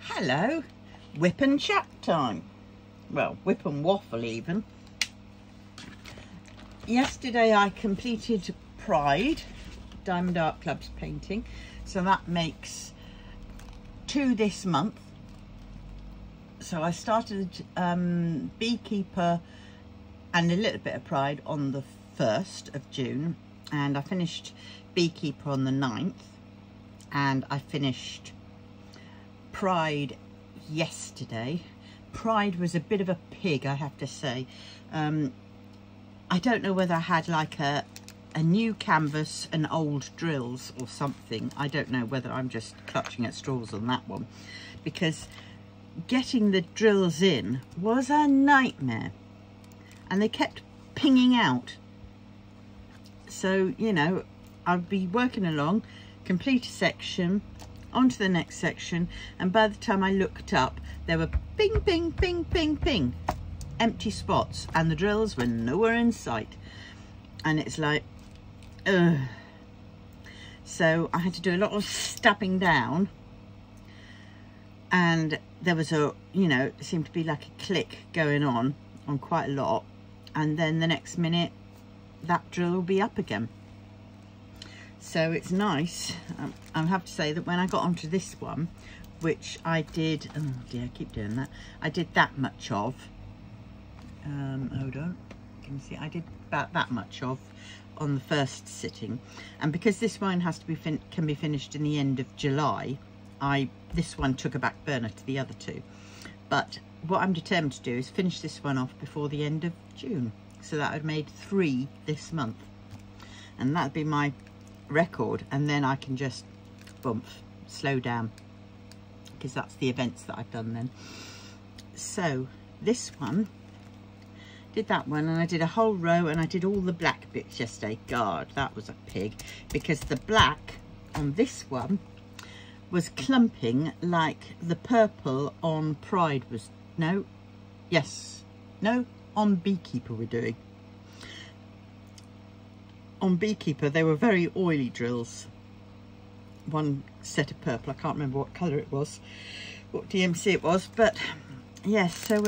Hello, whip and chat time. Well, whip and waffle even. Yesterday I completed Pride, Diamond Art Club's painting. So that makes 2 this month. So I started Beekeeper and a little bit of Pride on the 1st of June. And I finished Beekeeper on the 9th. And I finished Pride yesterday. Pride was a bit of a pig, I have to say. I don't know whether I had like a new canvas and old drills or something. I don't know whether I'm just clutching at straws on that one, because getting the drills in was a nightmare and they kept pinging out. So, you know, I'd be working along, complete a section, on to the next section, and by the time I looked up, there were ping, ping, ping, ping, ping, empty spots, and the drills were nowhere in sight. And it's like, ugh. So I had to do a lot of stabbing down, and there was a, you know, it seemed to be like a click going on quite a lot, and then the next minute that drill will be up again. So it's nice. I have to say that when I got onto this one, which I did, oh dear, I keep doing that. I did that much of, hold on, can you see? I did about that much of on the first sitting, and because this one has to be can be finished in the end of July, this one took a back burner to the other two. But what I'm determined to do is finish this one off before the end of June, so that I've made 3 this month, and that'd be my record. And then I can just slow down, because that's the events that I've done then. So this one, did that one, and I did a whole row, and I did all the black bits yesterday. God, that was a pig, because the black on this one was clumping like the purple on Pride was, on Beekeeper we're doing. On Beekeeper, they were very oily drills. One set of purple, I can't remember what colour it was, what DMC it was, but yes, so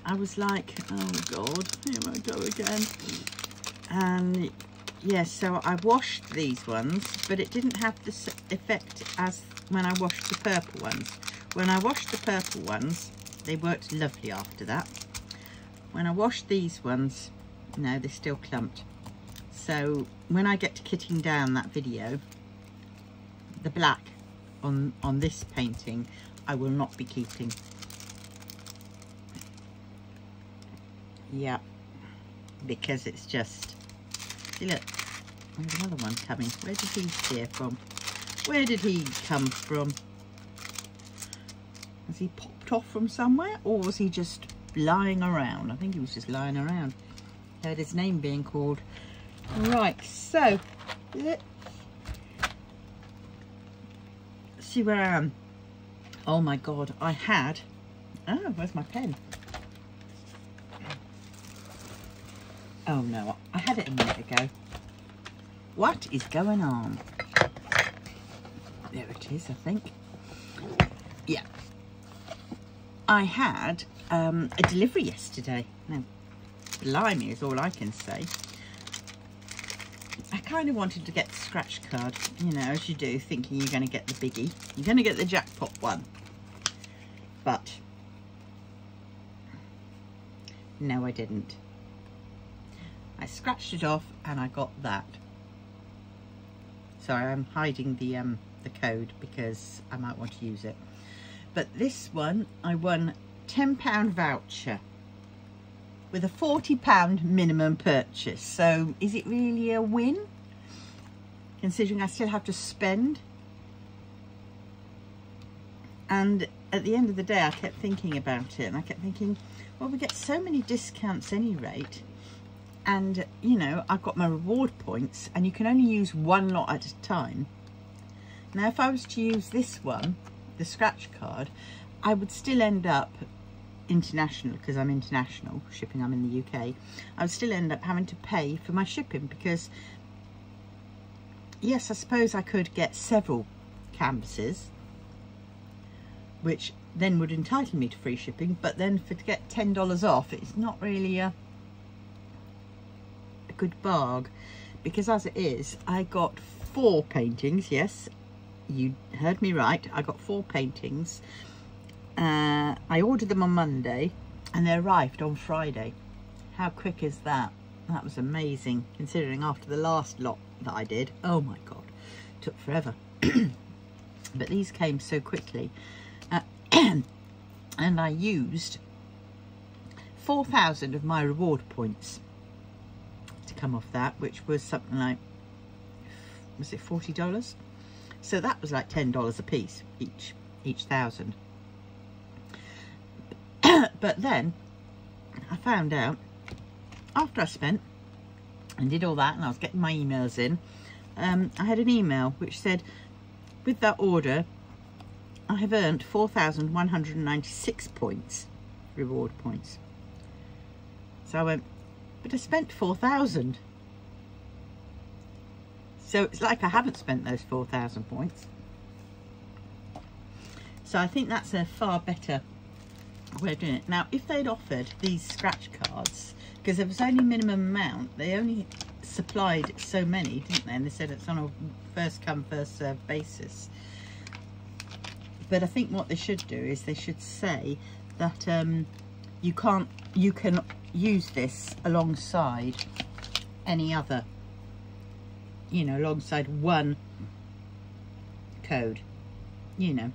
I was like, oh God, here I go again. And yes, so I washed these ones, but it didn't have the effect as when I washed the purple ones. When I washed the purple ones, they worked lovely after that. When I washed these ones, no, they're still clumped. So when I get to kitting down that video, the black on this painting, I will not be keeping. Yeah, because it's just, see, look, there's another one coming. Where did he steer from? Where did he come from? Has he popped off from somewhere, or was he just lying around? I think he was just lying around. Heard his name being called. Right, so let's see where I am. Oh my God, I had, oh, where's my pen? Oh no, I had it a minute ago. What is going on? There it is, I think. Yeah. I had a delivery yesterday. Now, blimey is all I can say. I kind of wanted to get the scratch card, you know, as you do, thinking you're going to get the biggie. You're going to get the jackpot one. But no, I didn't. I scratched it off and I got that. Sorry, I'm hiding the code because I might want to use it. But this one, I won £10 voucher with a £40 minimum purchase. So is it really a win, considering I still have to spend? And at the end of the day, I kept thinking about it, and I kept thinking, well, we get so many discounts any rate, and you know, I've got my reward points, and you can only use 1 lot at a time. Now if I was to use this one, the scratch card, I would still end up international, because I'm international shipping, I'm in the UK. I would still end up having to pay for my shipping, because yes, I suppose I could get several canvases, which then would entitle me to free shipping, but then to get $10 off, it's not really a good bargain, because as it is, I got 4 paintings. Yes, you heard me right, I got 4 paintings. I ordered them on Monday and they arrived on Friday. How quick is that? That was amazing, considering after the last lot that I did, oh my god, it took forever. But these came so quickly. And I used 4,000 of my reward points to come off that, which was something like, was it $40? So that was like $10 a piece, each 1,000. But then I found out, after I spent and did all that and I was getting my emails in, I had an email which said, with that order, I have earned 4,196 points, reward points. So I went, but I spent 4,000. So it's like I haven't spent those 4,000 points. So I think that's a far better way of doing it. Now, if they'd offered these scratch cards, because there was only minimum amount, they only supplied so many, didn't they? And they said it's on a first come, first served basis. But I think what they should do is they should say that you can use this alongside any other, you know, alongside one code, you know.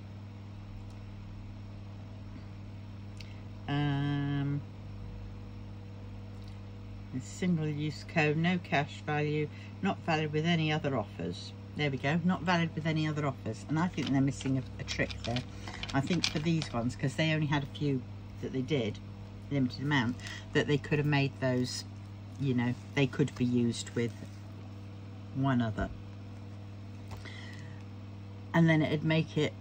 A single use code, no cash value, not valid with any other offers. There we go, not valid with any other offers. And I think they're missing a trick there. I think for these ones, because they only had a few that they did, limited amount, that they could have made those, you know, they could be used with one other. And then it'd make it,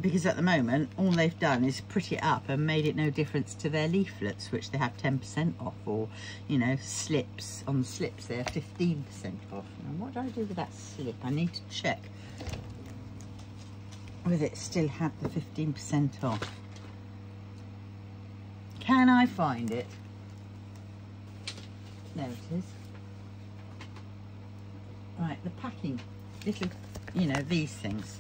because at the moment, all they've done is pretty it up and made it no difference to their leaflets, which they have 10% off, or, you know, slips. On the slips, they're 15% off. Now, what do I do with that slip? I need to check whether it still had the 15% off. Can I find it? There it is. Right, the packing, little, you know, these things.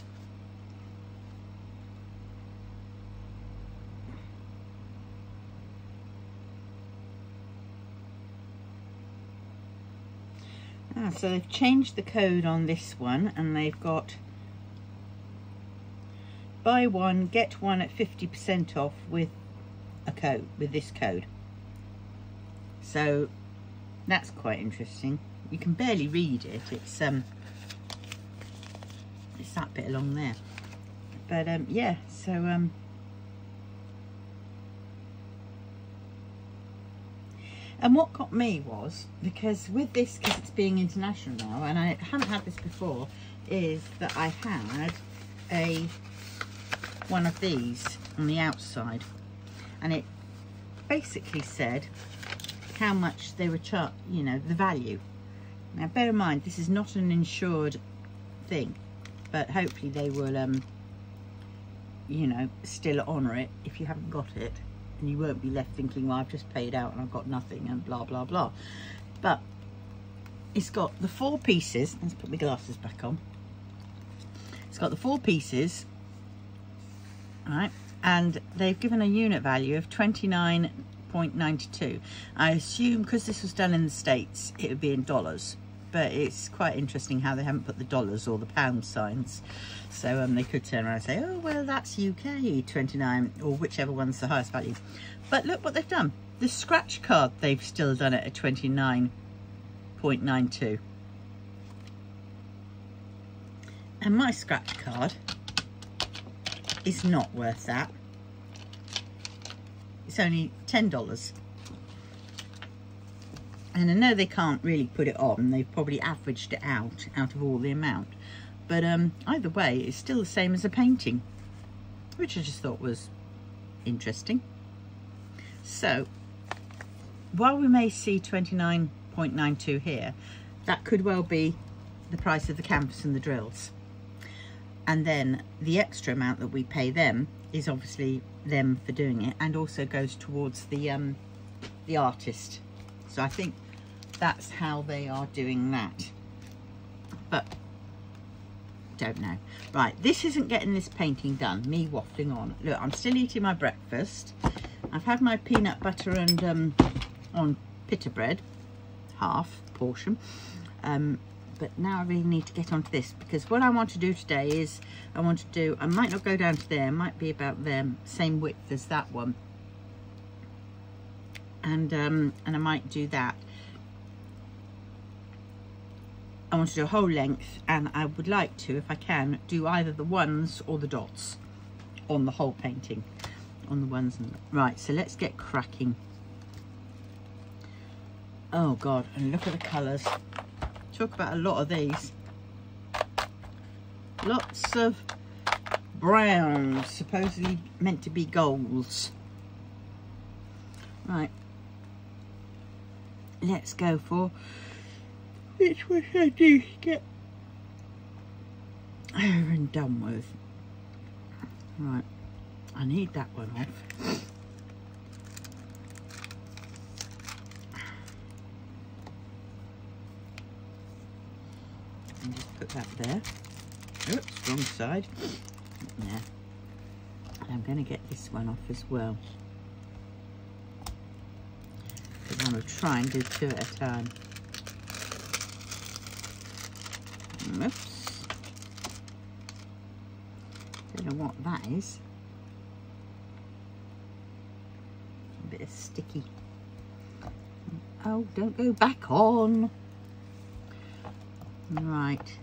So they've changed the code on this one, and they've got buy one, get one at 50% off with a code, with this code. So that's quite interesting. You can barely read it. It's that bit along there. But yeah, so and what got me was, because with this, because it's being international now, and I haven't had this before, is that I had one of these on the outside, and it basically said how much they were you know, the value. Now bear in mind, this is not an insured thing, but hopefully they will you know, still honour it if you haven't got it. And you won't be left thinking, well, I've just paid out and I've got nothing and blah, blah, blah. But it's got the 4 pieces. Let's put my glasses back on. It's got the 4 pieces, right? And they've given a unit value of 29.92. I assume, because this was done in the States, it would be in dollars. But it's quite interesting how they haven't put the dollars or the pound signs. So they could turn around and say, oh, well, that's UK 29, or whichever one's the highest value. But look what they've done. The scratch card, they've still done it at 29.92. And my scratch card is not worth that. It's only $10. And I know they can't really put it on. They've probably averaged it out of all the amount. But either way, it's still the same as a painting, which I just thought was interesting. So, while we may see 29.92 here, that could well be the price of the canvas and the drills. and then the extra amount that we pay them is obviously them for doing it, and also goes towards the artist. So I think that's how they are doing that, but don't know. Right, this isn't getting this painting done, me waffling on. Look, I'm still eating my breakfast. I've had my peanut butter and on pita bread, half portion, but now I really need to get onto this, because what I want to do today is I might not go down to there, it might be about them, same width as that one, and I might do that. I want to do a whole length, and I would like to, if I can, do either the ones or the dots on the whole painting, on the ones. Right, so let's get cracking. Oh God, and look at the colours. Talk about a lot of these. Lots of browns, supposedly meant to be golds. Right, let's go for which one should I do get over and done with. Right, I need that one off. And just put that there. Oops, wrong side. Yeah. And I'm going to get this one off as well, because I'm going to try and do 2 at a time. Oops. Don't know what that is. A bit of sticky. Oh, don't go back on. Right.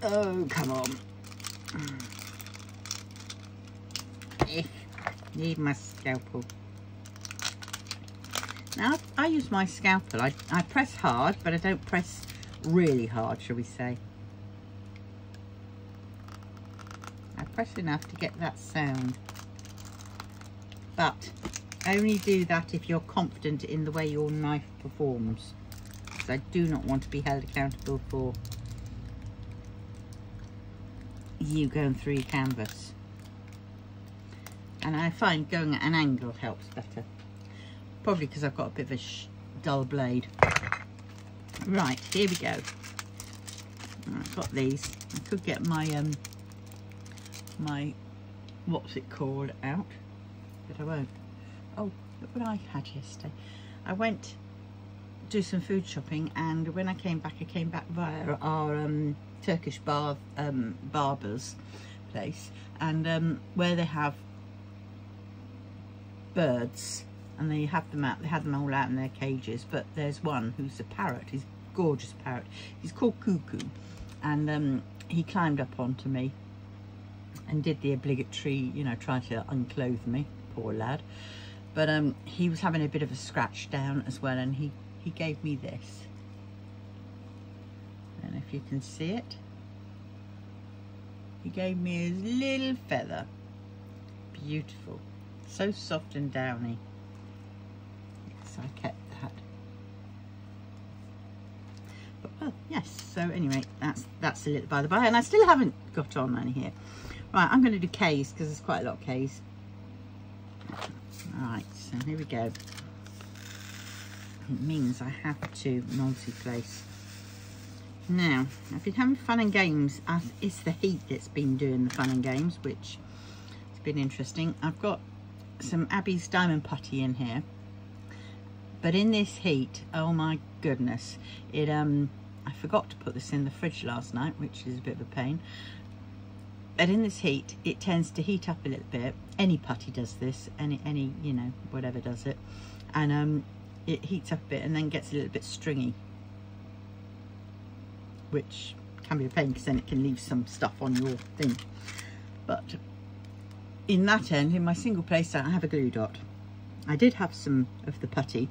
Oh, come on. Need my scalpel. Now, I use my scalpel. I press hard, but I don't press really hard, shall we say. I press enough to get that sound. But only do that if you're confident in the way your knife performs. Because I do not want to be held accountable for you going through your canvas. And I find going at an angle helps better. Probably because I've got a bit of a dull blade. Right, here we go. I've got these. I could get my my what's it called out, but I won't. Oh, look what I had yesterday. I went to do some food shopping, and when I came back via our Turkish barber's place, and where they have birds. And they have them out. They had them all out in their cages. But there's one who's a parrot. He's a gorgeous parrot. He's called Cuckoo, and he climbed up onto me and did the obligatory, you know, trying to unclothe me. Poor lad. But he was having a bit of a scratch down as well, and he gave me this. I don't know if you can see it. He gave me his little feather. Beautiful. So soft and downy. I kept that. But, well, yes, so anyway, that's a little by the by, and I still haven't got on any here. Right, I'm going to do K's because there's quite a lot of K's. Right, so here we go. It means I have to multi-place. Now, I've been having fun and games. It's the heat that's been doing the fun and games, which has been interesting. I've got some Abby's Diamond Putty in here. But in this heat, oh my goodness, I forgot to put this in the fridge last night, which is a bit of a pain. But in this heat, it tends to heat up a little bit. Any putty does this, any you know, whatever does it. And it heats up a bit and then gets a little bit stringy, which can be a pain because then it can leave some stuff on your thing. But in that end, in my single place, I have a glue dot. I did have some of the putty,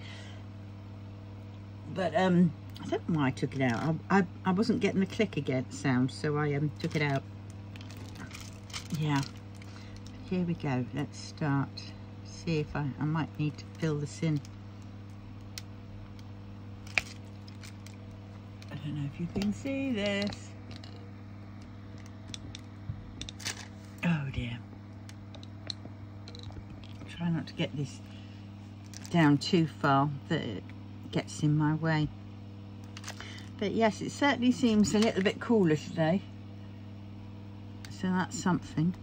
but I don't know why I took it out. I wasn't getting the click again sound, so I took it out. Yeah, here we go. Let's start. See if I might need to fill this in. don't know if you can see this. Oh dear. Try not to get this down too far that it gets in my way. But yes, it certainly seems a little bit cooler today. So that's something.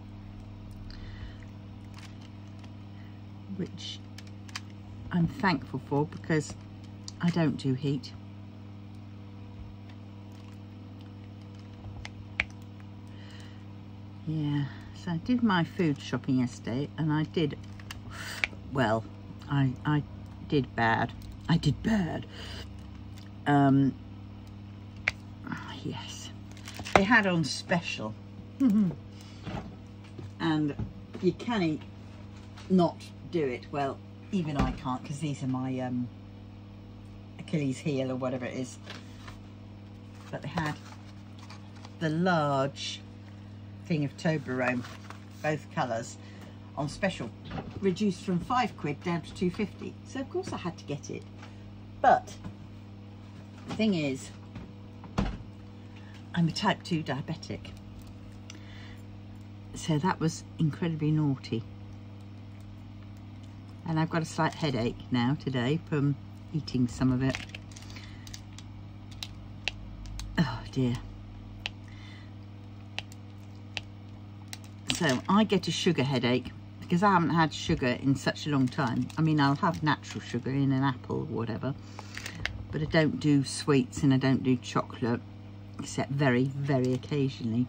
Which I'm thankful for, because I don't do heat. Yeah, so I did my food shopping yesterday, and I did, well, I did bad. I did bad. Yes, they had on special. And you can't not do it. Well, even I can't, because these are my Achilles heel or whatever it is. But they had the large thing of Toblerone, both colours, on special, reduced from £5 down to £2.50. So of course I had to get it. But the thing is, I'm a type 2 diabetic. So that was incredibly naughty. And I've got a slight headache now today from eating some of it. Oh dear. So I get a sugar headache because I haven't had sugar in such a long time. I mean, I'll have natural sugar in an apple or whatever, but I don't do sweets and I don't do chocolate, except very, very occasionally.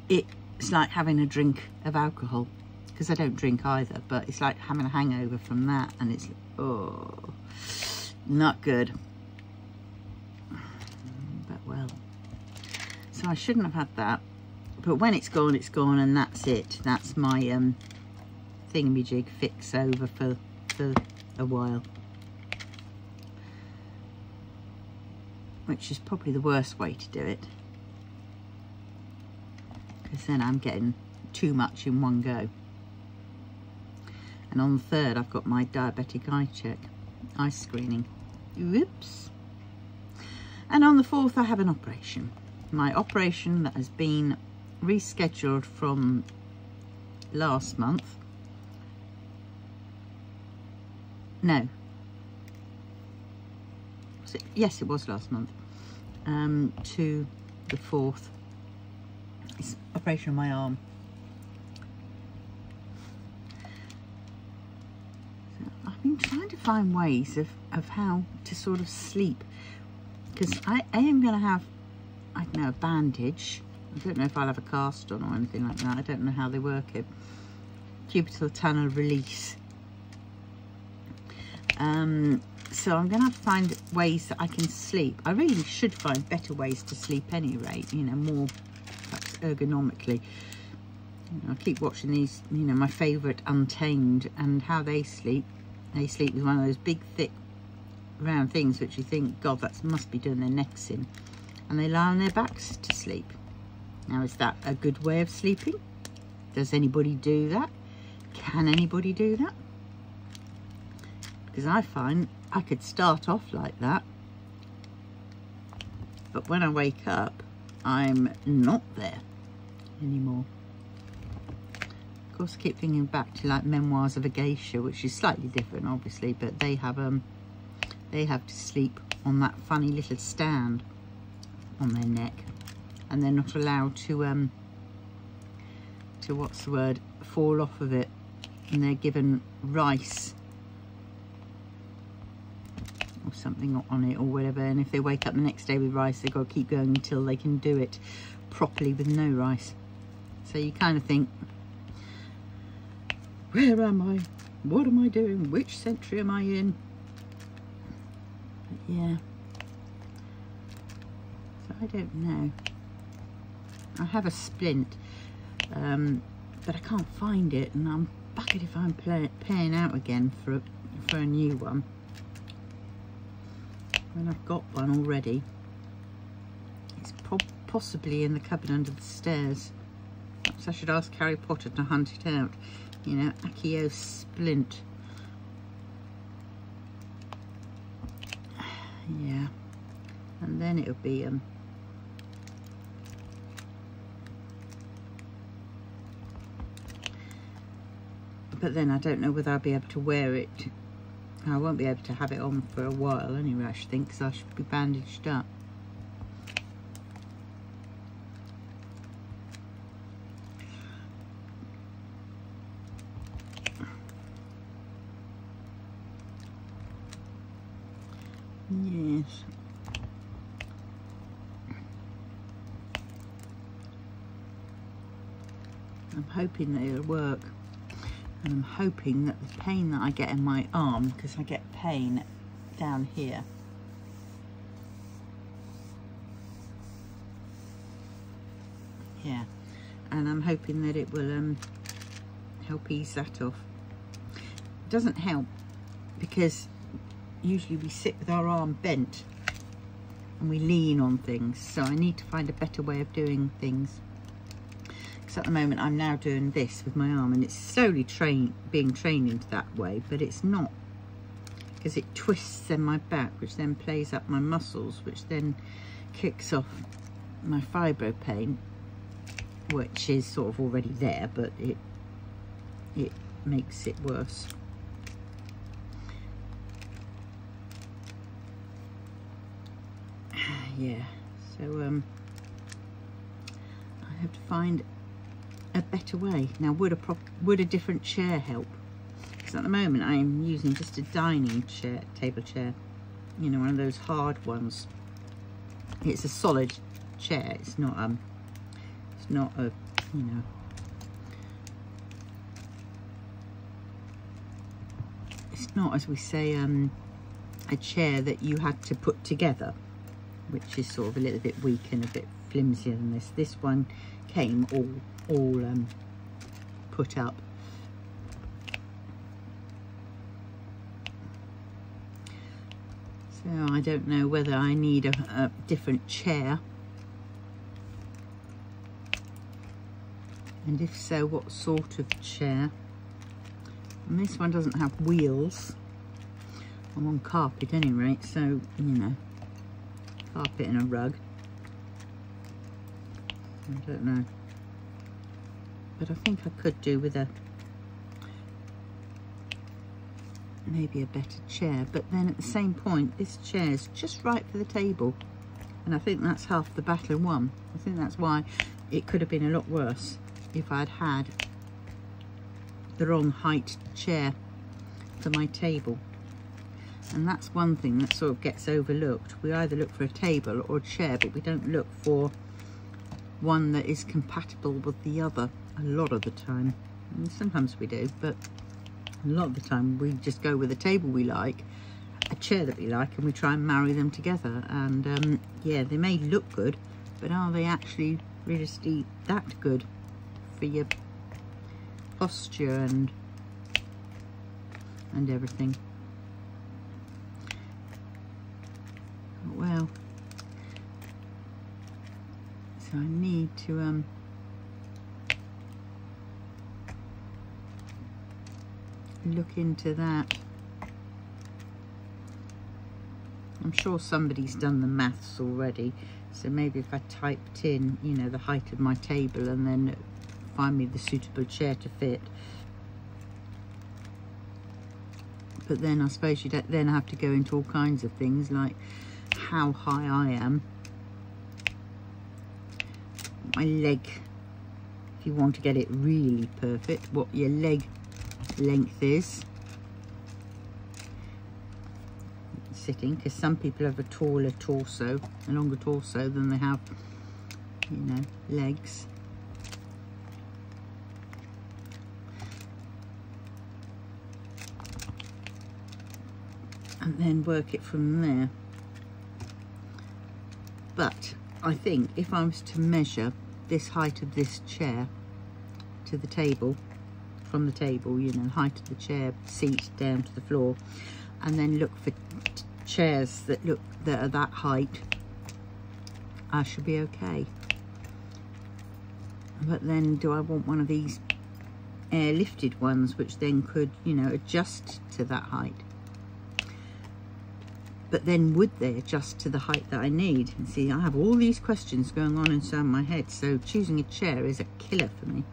It's like having a drink of alcohol, because I don't drink either, but it's like having a hangover from that, and it's, oh, not good. But well, so I shouldn't have had that. But when it's gone, and that's it. That's my thingamajig fix over for a while. Which is probably the worst way to do it, because then I'm getting too much in one go. And on the 3rd, I've got my diabetic eye screening. Whoops. And on the 4th, I have an operation. My operation that has been rescheduled from last month. No. Was it? Yes, it was last month. To the 4th. It's operation on my arm. So I've been trying to find ways of how to sort of sleep, because I am going to have, I don't know, a bandage. I don't know if I'll have a cast on or anything like that. I don't know how they work it. Cubital tunnel release. So I'm going to have to find ways that I can sleep. I really should find better ways to sleep anyway, you know, more perhaps ergonomically. You know, I keep watching these, you know, my favourite Untamed, and how they sleep. They sleep with one of those big, thick, round things which you think, God, that must be doing their necks in. And they lie on their backs to sleep. Now, is that a good way of sleeping? Does anybody do that? Can anybody do that? Because I find I could start off like that, but when I wake up, I'm not there anymore. Of course, I keep thinking back to like Memoirs of a Geisha, which is slightly different, obviously, but they have to sleep on that funny little stand on their neck, and they're not allowed to what's the word, fall off of it, and they're given rice or something on it or whatever, and if they wake up the next day with rice, they've got to keep going until they can do it properly with no rice. So you kind of think, where am I? What am I doing? Which century am I in? But yeah, so I don't know. I have a splint, but I can't find it, and I'm bugged if I'm paying out again for a new one when I've got one already. It's possibly in the cupboard under the stairs. Perhaps I should ask Harry Potter to hunt it out. You know, Accio splint. Yeah. and then it'll be but then I don't know whether I'll be able to wear it. I won't be able to have it on for a while anyway, I should think, because I should be bandaged up. Yes. I'm hoping that it'll work. And I'm hoping that the pain that I get in my arm, because I get pain down here, yeah, and I'm hoping that it will help ease that off. It doesn't help because usually we sit with our arm bent and we lean on things, so I need to find a better way of doing things. At the moment I'm now doing this with my arm, and it's slowly being trained into that way, but it's not, because it twists in my back, which then plays up my muscles, which then kicks off my fibro pain, which is sort of already there, but it makes it worse. Yeah, so I have to find a better way. Now, would a different chair help? Because at the moment I am using just a dining chair, table chair, you know, one of those hard ones. It's a solid chair. It's not a, you know, it's not, as we say, a chair that you had to put together, which is sort of a little bit weak and a bit flimsier than this. This one came all put up. So I don't know whether I need a different chair, and if so, what sort of chair. And this one doesn't have wheels. I'm on carpet anyway, so, you know, carpet and a rug. I don't know, but I think I could do with maybe a better chair. But then at the same point, this chair is just right for the table, and I think that's half the battle won. I think that's why it could have been a lot worse if I'd had the wrong height chair for my table. And that's one thing that sort of gets overlooked. We either look for a table or a chair, but we don't look for one that is compatible with the other a lot of the time. And sometimes we do, but a lot of the time we just go with a table we like, a chair that we like, and we try and marry them together. And yeah, they may look good, but are they actually realistically that good for your posture and everything? Well, so I need to look into that. I'm sure somebody's done the maths already, so maybe if I typed in, you know, the height of my table and then find me the suitable chair to fit. But then I suppose you'd then have to go into all kinds of things like how high I am, my leg, if you want to get it really perfect, what your leg length is sitting, because some people have a taller torso, a longer torso than they have, you know, legs. And then work it from there. But I think if I was to measure this height of this chair to the table, from the table, you know, the height of the chair seat down to the floor, and then look for chairs that are that height, I should be okay. But then do I want one of these air lifted ones which then could, you know, adjust to that height? but then would they adjust to the height that I need? And see, I have all these questions going on inside my head, so choosing a chair is a killer for me,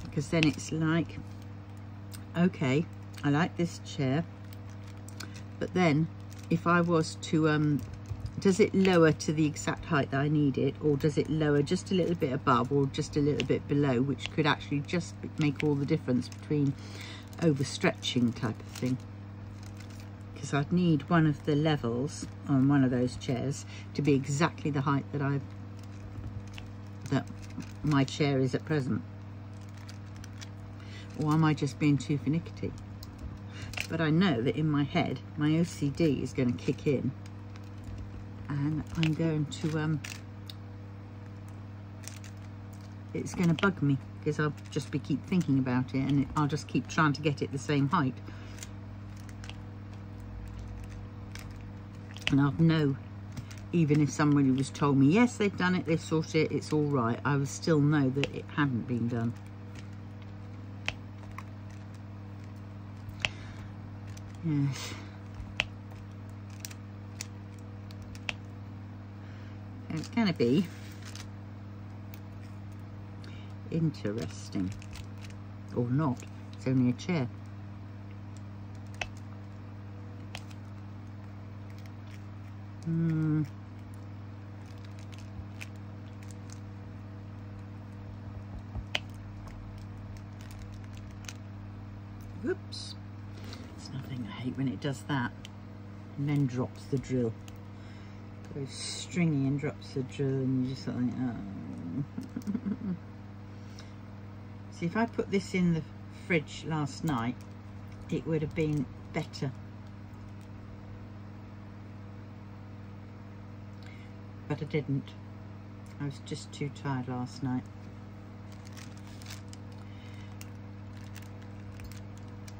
because then it's like, okay, I like this chair, but then if I was to does it lower to the exact height that I need it, or does it lower just a little bit above or just a little bit below, which could actually just make all the difference between overstretching type of thing? Because I'd need one of the levels on one of those chairs to be exactly the height that my chair is at present. Or am I just being too finicky? But I know that in my head my OCD is going to kick in, and I'm going to it's going to bug me, because I'll just keep thinking about it, and I'll just keep trying to get it the same height, and I'll know, even if somebody was told me yes, they've done it, they've sorted it, it's all right, I would still know that it hadn't been done. Yes. It's going to be interesting, or not. It's only a chair. Whoops. It's nothing. I hate when it does that and then drops the drill. Goes stringy and drops the drill, and you're just like, oh. See, if I put this in the fridge last night, it would have been better. But I didn't. I was just too tired last night.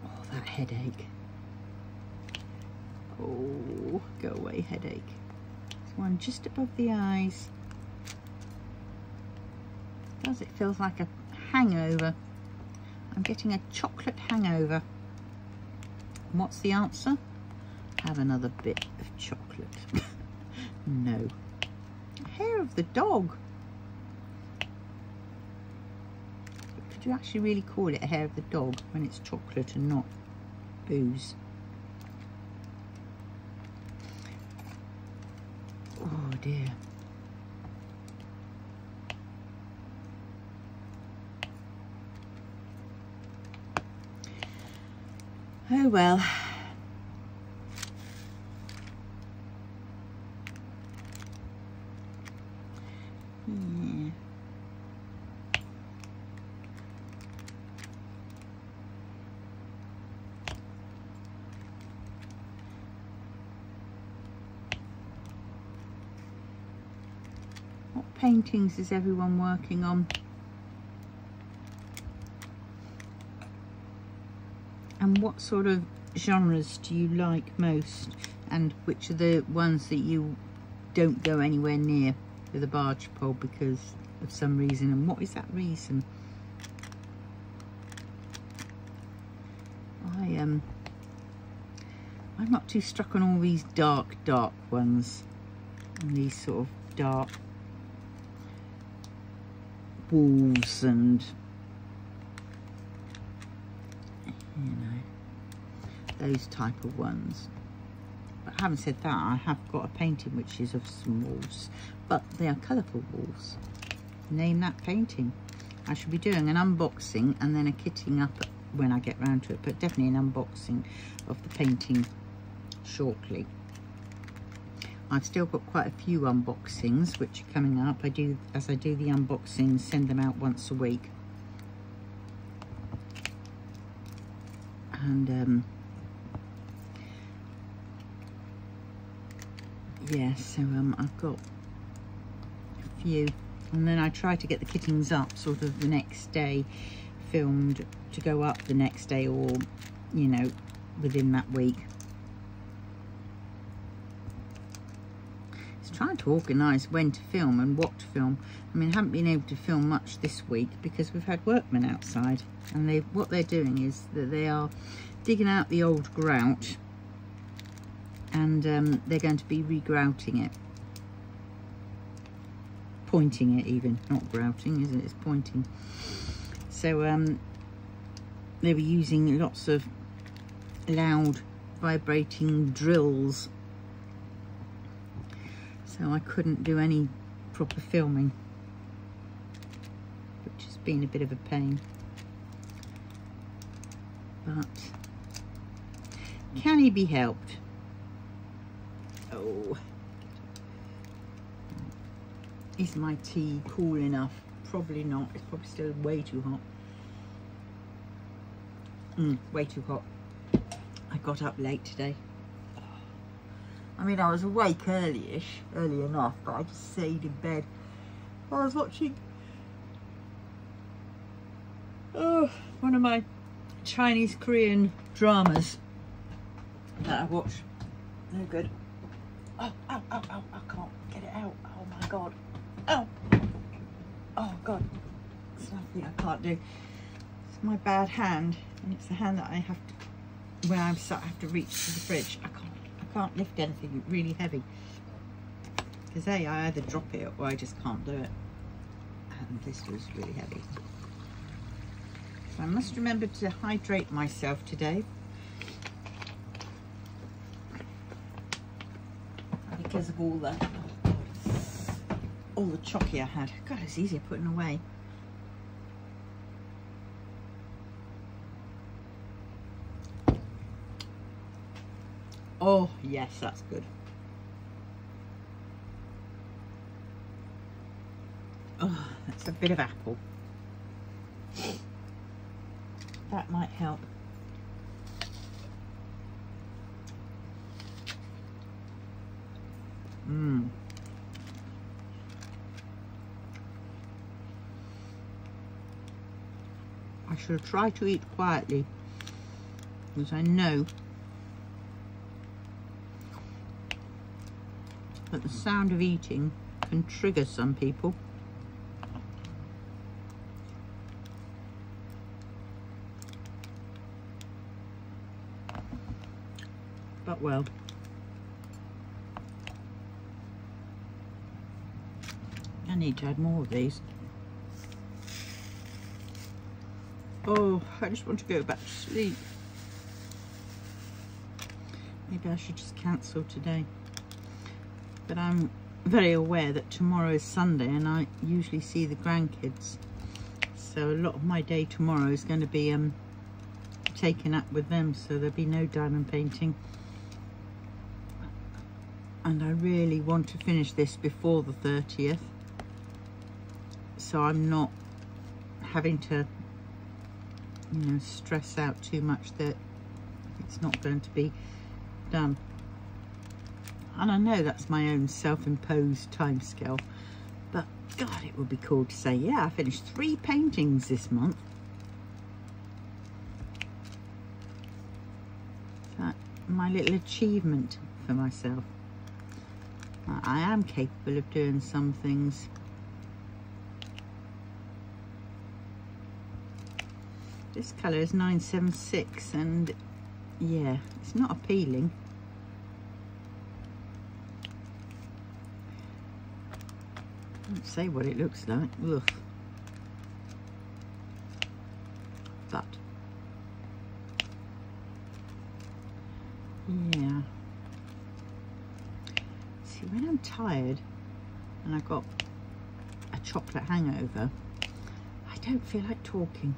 Oh, that headache. Oh, go away, headache. One just above the eyes. It feels like a hangover. I'm getting a chocolate hangover. And what's the answer? Have another bit of chocolate. No. Hair of the dog. Could you actually really call it a hair of the dog when it's chocolate and not booze? Oh dear. Oh well. Yeah. What paintings is everyone working on? And what sort of genres do you like most? And which are the ones that you don't go anywhere near with a barge pole because of some reason? And what is that reason? I'm not too struck on all these dark ones. And these sort of dark walls and, you know, those type of ones. But having said that, I have got a painting which is of some walls, but they are colourful walls. Name that painting. I should be doing an unboxing and then a kitting up when I get round to it, but definitely an unboxing of the painting shortly. I've still got quite a few unboxings which are coming up. As I do the unboxings, send them out once a week. And yeah, so I've got a few, and then I try to get the kittings up sort of the next day, filmed to go up the next day, or you know, within that week. It's trying to organise when to film and what to film. I mean, I haven't been able to film much this week because we've had workmen outside, and what they're doing is that they are digging out the old grout and they're going to be regrouting it, pointing it even, not grouting, is it? It's pointing. So they were using lots of loud vibrating drills, so I couldn't do any proper filming, which has been a bit of a pain. But can he be helped? Oh, is my tea cool enough? Probably not. It's probably still way too hot. Way too hot. I got up late today. I mean, I was awake early enough, but I just stayed in bed. I was watching one of my Chinese Korean dramas that I watch. They're good. Oh, ow, ow, ow, I can't get it out. Oh my god. Oh. Oh god. It's nothing I can't do. It's my bad hand, and it's the hand that I have to, when I'm sat, I have to reach to the fridge. I can't lift anything really heavy. Because I either drop it or I just can't do it. And this was really heavy. So I must remember to hydrate myself today. Because of all the chocky I had. God, it's easier putting away. Oh yes, that's good. Oh, that's a bit of apple. That might help. I should try to eat quietly, because I know that the sound of eating can trigger some people. But well, I need to add more of these. Oh, I just want to go back to sleep. Maybe I should just cancel today. But I'm very aware that tomorrow is Sunday and I usually see the grandkids. So a lot of my day tomorrow is going to be taken up with them, so there'll be no diamond painting. And I really want to finish this before the 30th. So I'm not having to, you know, stress out too much that it's not going to be done. And I know that's my own self-imposed time scale, but God, it would be cool to say, yeah, I finished 3 paintings this month. That's my little achievement for myself. I am capable of doing some things. This colour is 976, and yeah, it's not appealing. I won't say what it looks like. Ugh. But yeah. See, when I'm tired and I've got a chocolate hangover, I don't feel like talking.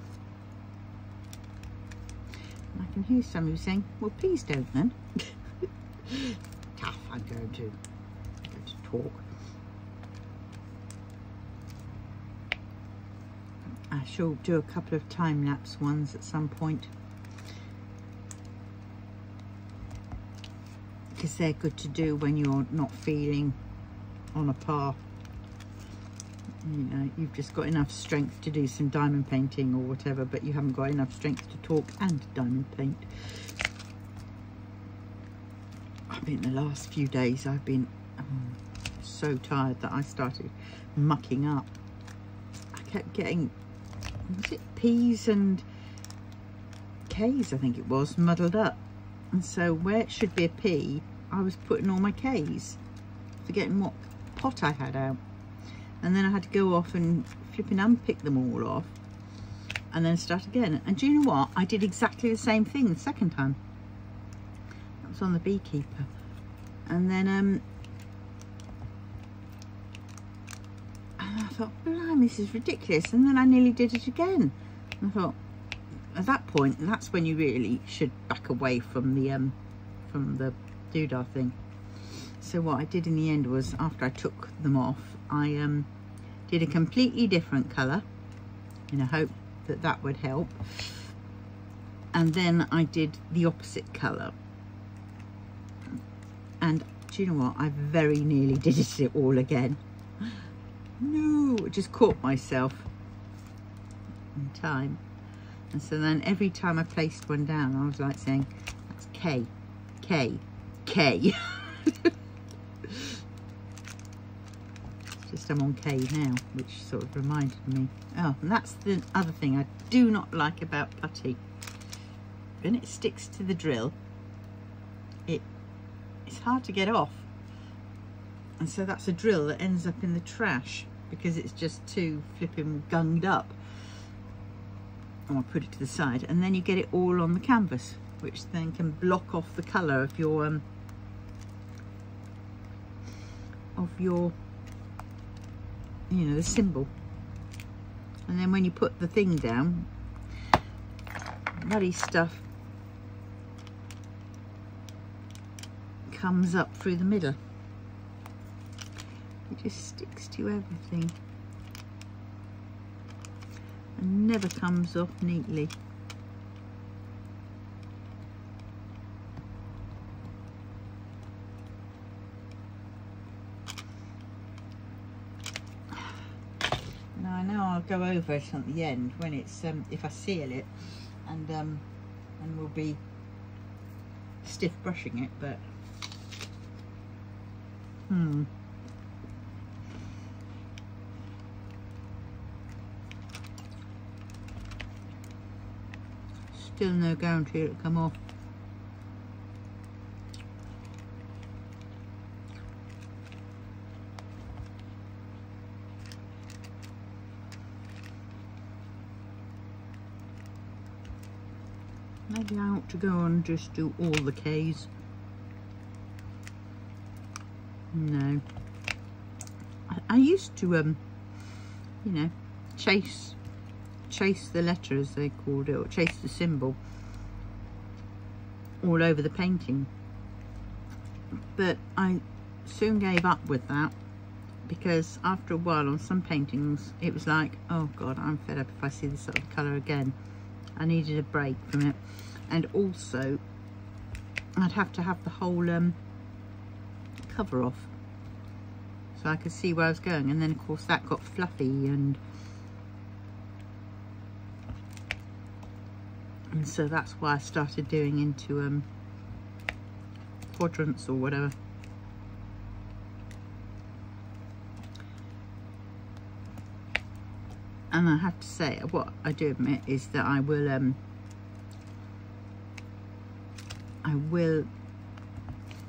I can hear some of you saying, well, please don't then. Tough, I'm going to talk. I shall do a couple of time-lapse ones at some point, because they're good to do when you're not feeling on a par. You know, you've just got enough strength to do some diamond painting or whatever, but you haven't got enough strength to talk and diamond paint. I mean, the last few days I've been so tired that I started mucking up. I kept getting, was it P's and K's, I think it was, muddled up. And so where it should be a P, I was putting all my K's, forgetting what pot I had out. And then I had to go off and flipping unpick them all off and then start again. And do you know what? I did exactly the same thing the second time. That was on the beekeeper. And then and I thought, blimey, this is ridiculous. And then I nearly did it again. And I thought, at that point, that's when you really should back away from the doodah thing. So what I did in the end was, after I took them off, I did a completely different colour in a hope that that would help, and then I did the opposite colour, and do you know what, I very nearly did it all again. No, I just caught myself in time. And so then every time I placed one down, I was like saying, that's K, K, K. Just I'm on K now, which sort of reminded me. Oh, and that's the other thing I do not like about putty. When it sticks to the drill, it's hard to get off. And so that's a drill that ends up in the trash because it's just too flipping gunged up. I'll put it to the side, and then you get it all on the canvas, which then can block off the colour of your you know, the symbol. And then when you put the thing down, muddy stuff comes up through the middle. It just sticks to everything and never comes off neatly. Now I know I'll go over it at the end when it's if I seal it, and we'll be stiff brushing it, but still no guarantee it'll come off. Maybe I ought to go and just do all the K's. No. I used to, you know, chase the letter, as they called it, or chase the symbol all over the painting. But I soon gave up with that, because after a while on some paintings it was like, oh God, I'm fed up if I see this sort of colour again. I needed a break from it. And also I'd have to have the whole cover off so I could see where I was going, and then of course that got fluffy, and so that's why I started doing into quadrants or whatever. And I have to say, what I do admit is that I will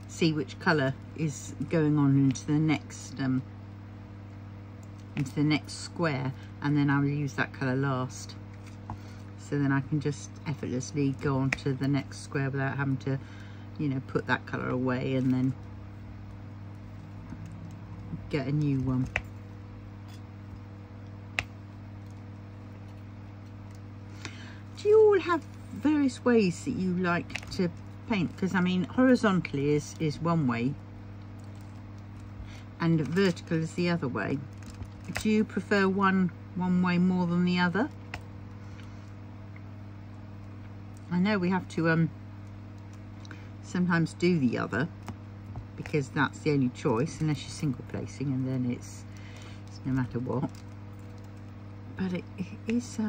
see which colour is going on into the next square, and then I will use that colour last, so then I can just effortlessly go on to the next square without having to, you know, put that colour away and then get a new one. Do you all have various ways that you like to paint? Because I mean, horizontally is one way and vertical is the other way. Do you prefer one way more than the other? I know we have to sometimes do the other because that's the only choice, unless you're single placing, and then it's no matter what. But it is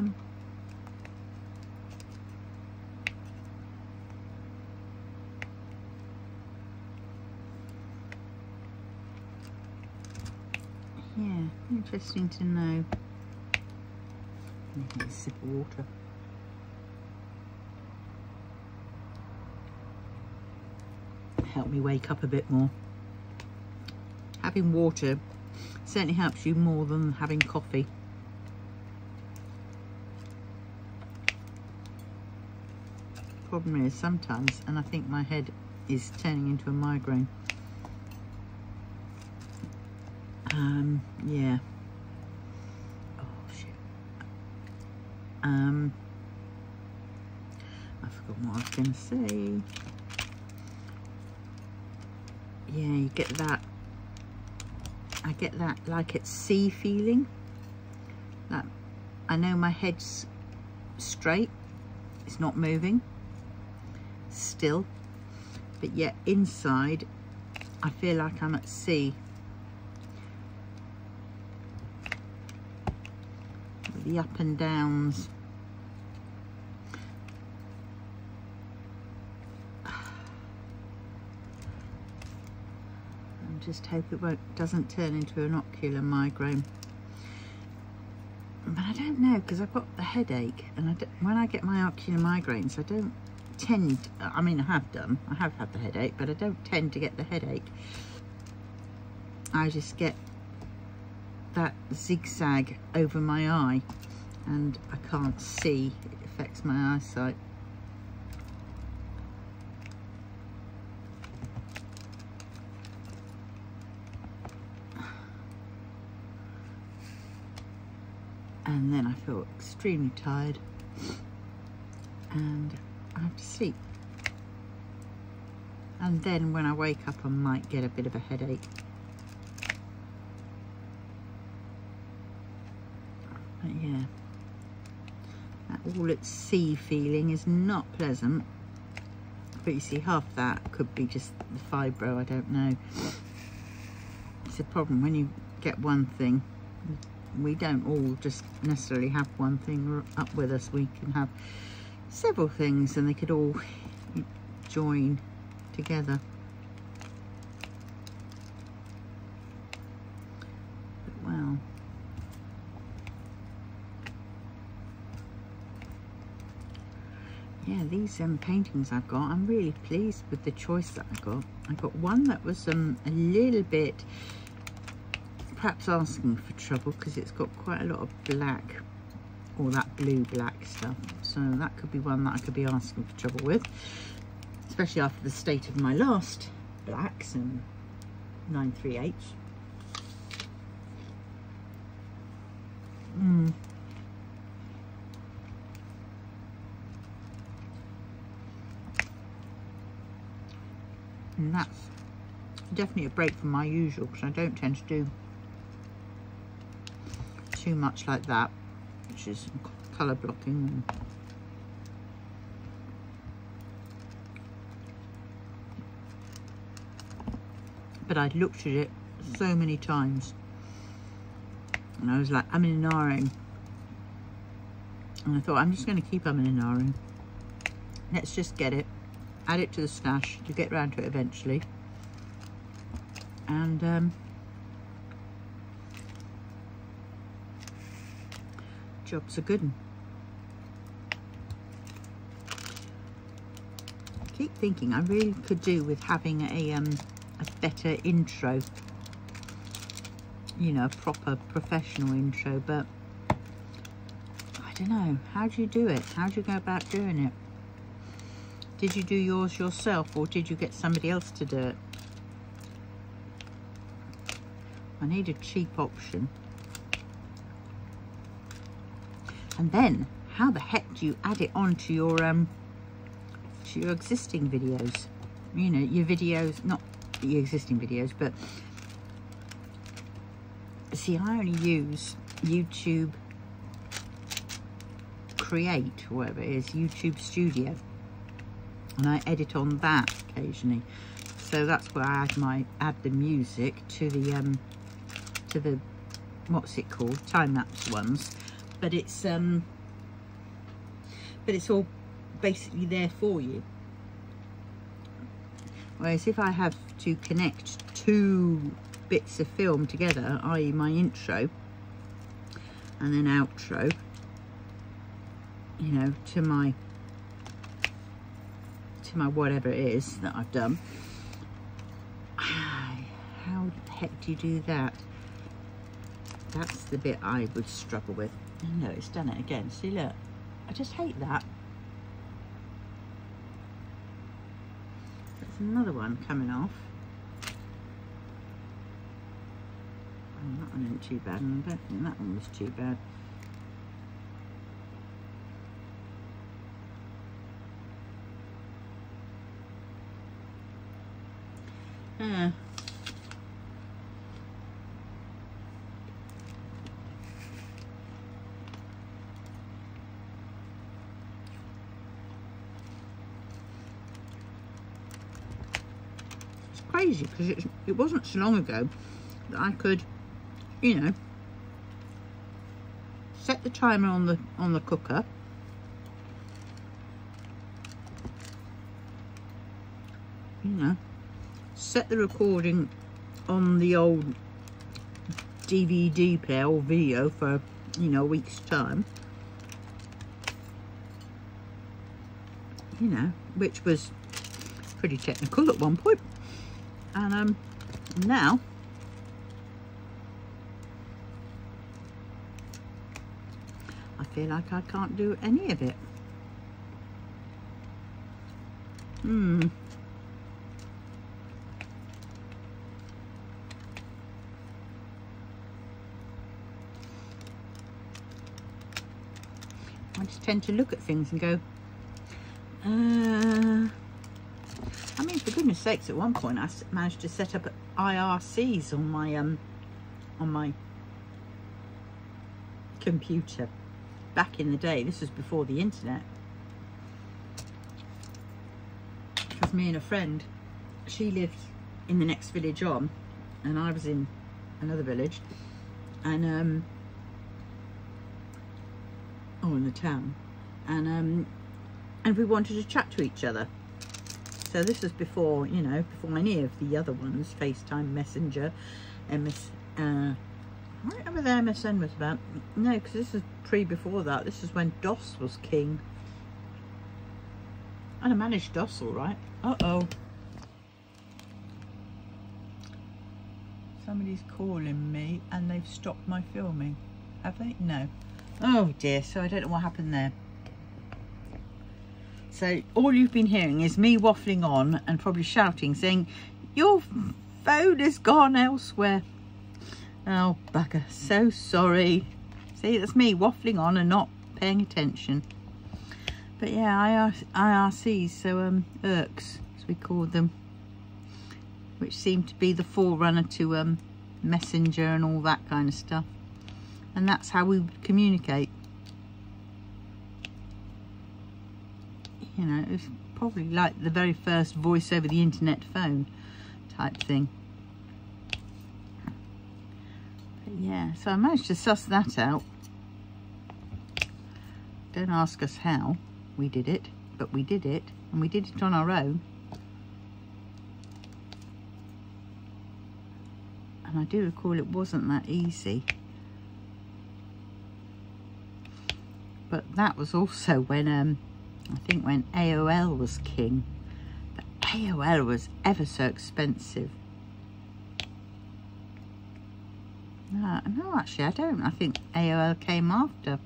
yeah, interesting to know. Get a sip of water. help me wake up a bit more. Having water certainly helps you more than having coffee. Problem is sometimes, and I think my head is turning into a migraine. Yeah. Oh shit. I forgot what I was going to say. Yeah, you get that. I get that like at sea feeling. That I know my head's straight. It's not moving. Still. But yet inside, I feel like I'm at sea. The up and downs. I just hope it doesn't turn into an ocular migraine. But I don't know, because I've got the headache, and when I get my ocular migraines, I don't tend, I mean I have had the headache, but I don't tend to get the headache. I just get that zigzag over my eye and I can't see. It affects my eyesight. And then I feel extremely tired and I have to sleep. And then when I wake up, I might get a bit of a headache. But yeah, that all at sea feeling is not pleasant. But you see, half that could be just the fibro, I don't know. It's a problem when you get one thing. We don't all just necessarily have one thing up with us. We can have several things and they could all join together. But well, yeah, these paintings I've got, I'm really pleased with the choice that I got. I got one that was a little bit perhaps asking for trouble because it's got quite a lot of black, or that blue black stuff, so that could be one that I could be asking for trouble with, especially after the state of my last blacks and 938s. And that's definitely a break from my usual, because I don't tend to do too much like that, which is colour blocking. But I'd looked at it so many times and I was like, I'm in an R-ing, and I thought, I'm just going to keep I'm in an R-ing. Let's just get it, add it to the stash, to get round to it eventually. And job's a good one. I keep thinking I really could do with having a better intro, you know, a proper professional intro, but I don't know. How do you do it? How do you go about doing it? Did you do yours yourself, or did you get somebody else to do it? I need a cheap option. And then, how the heck do you add it on to your existing videos? You know, your videos, not your existing videos, but see, I only use YouTube Create, or whatever it is, YouTube Studio, and I edit on that occasionally. So that's where I add the music to the what's it called, time-lapse ones. But it's all basically there for you. Whereas if I have to connect two bits of film together, i.e. my intro and then outro, you know, to my whatever it is that I've done, heck do you do that? That's the bit I would struggle with. No, it's done it again. See, look, I just hate that. There's another one coming off. Oh, that one isn't too bad, and I don't think that one was too bad. It's crazy because it wasn't so long ago that I could, you know, set the timer on the cooker, you know, set the recording on the old DVD player or video for, you know, a week's time, you know, which was pretty technical at one point. And now I feel like I can't do any of it. I just tend to look at things and go, I mean, for goodness sakes, at one point I managed to set up IRCs on my computer back in the day. This was before the internet. Because me and a friend, she lived in the next village on, and I was in another village, and in the town, and we wanted to chat to each other. So this was before, you know, before any of the other ones, FaceTime, Messenger, whatever the MSN was about. No, because this is before that. This is when DOS was king. And I managed DOS all right. Uh-oh. Somebody's calling me and they've stopped my filming. Have they? No. Oh dear, so I don't know what happened there. So all you've been hearing is me waffling on and probably shouting, saying, your phone has gone elsewhere. Oh bugger, so sorry. See, that's me waffling on and not paying attention. But yeah, IRCs, so IRCs as we called them, which seemed to be the forerunner to Messenger and all that kind of stuff. And that's how we would communicate. You know, it was probably like the very first voice over the internet phone type thing. But yeah, so I managed to suss that out. Don't ask us how we did it, but we did it, and we did it on our own. And I do recall it wasn't that easy. But that was also when, I think when AOL was king. But AOL was ever so expensive. No, actually I don't. I think AOL came after.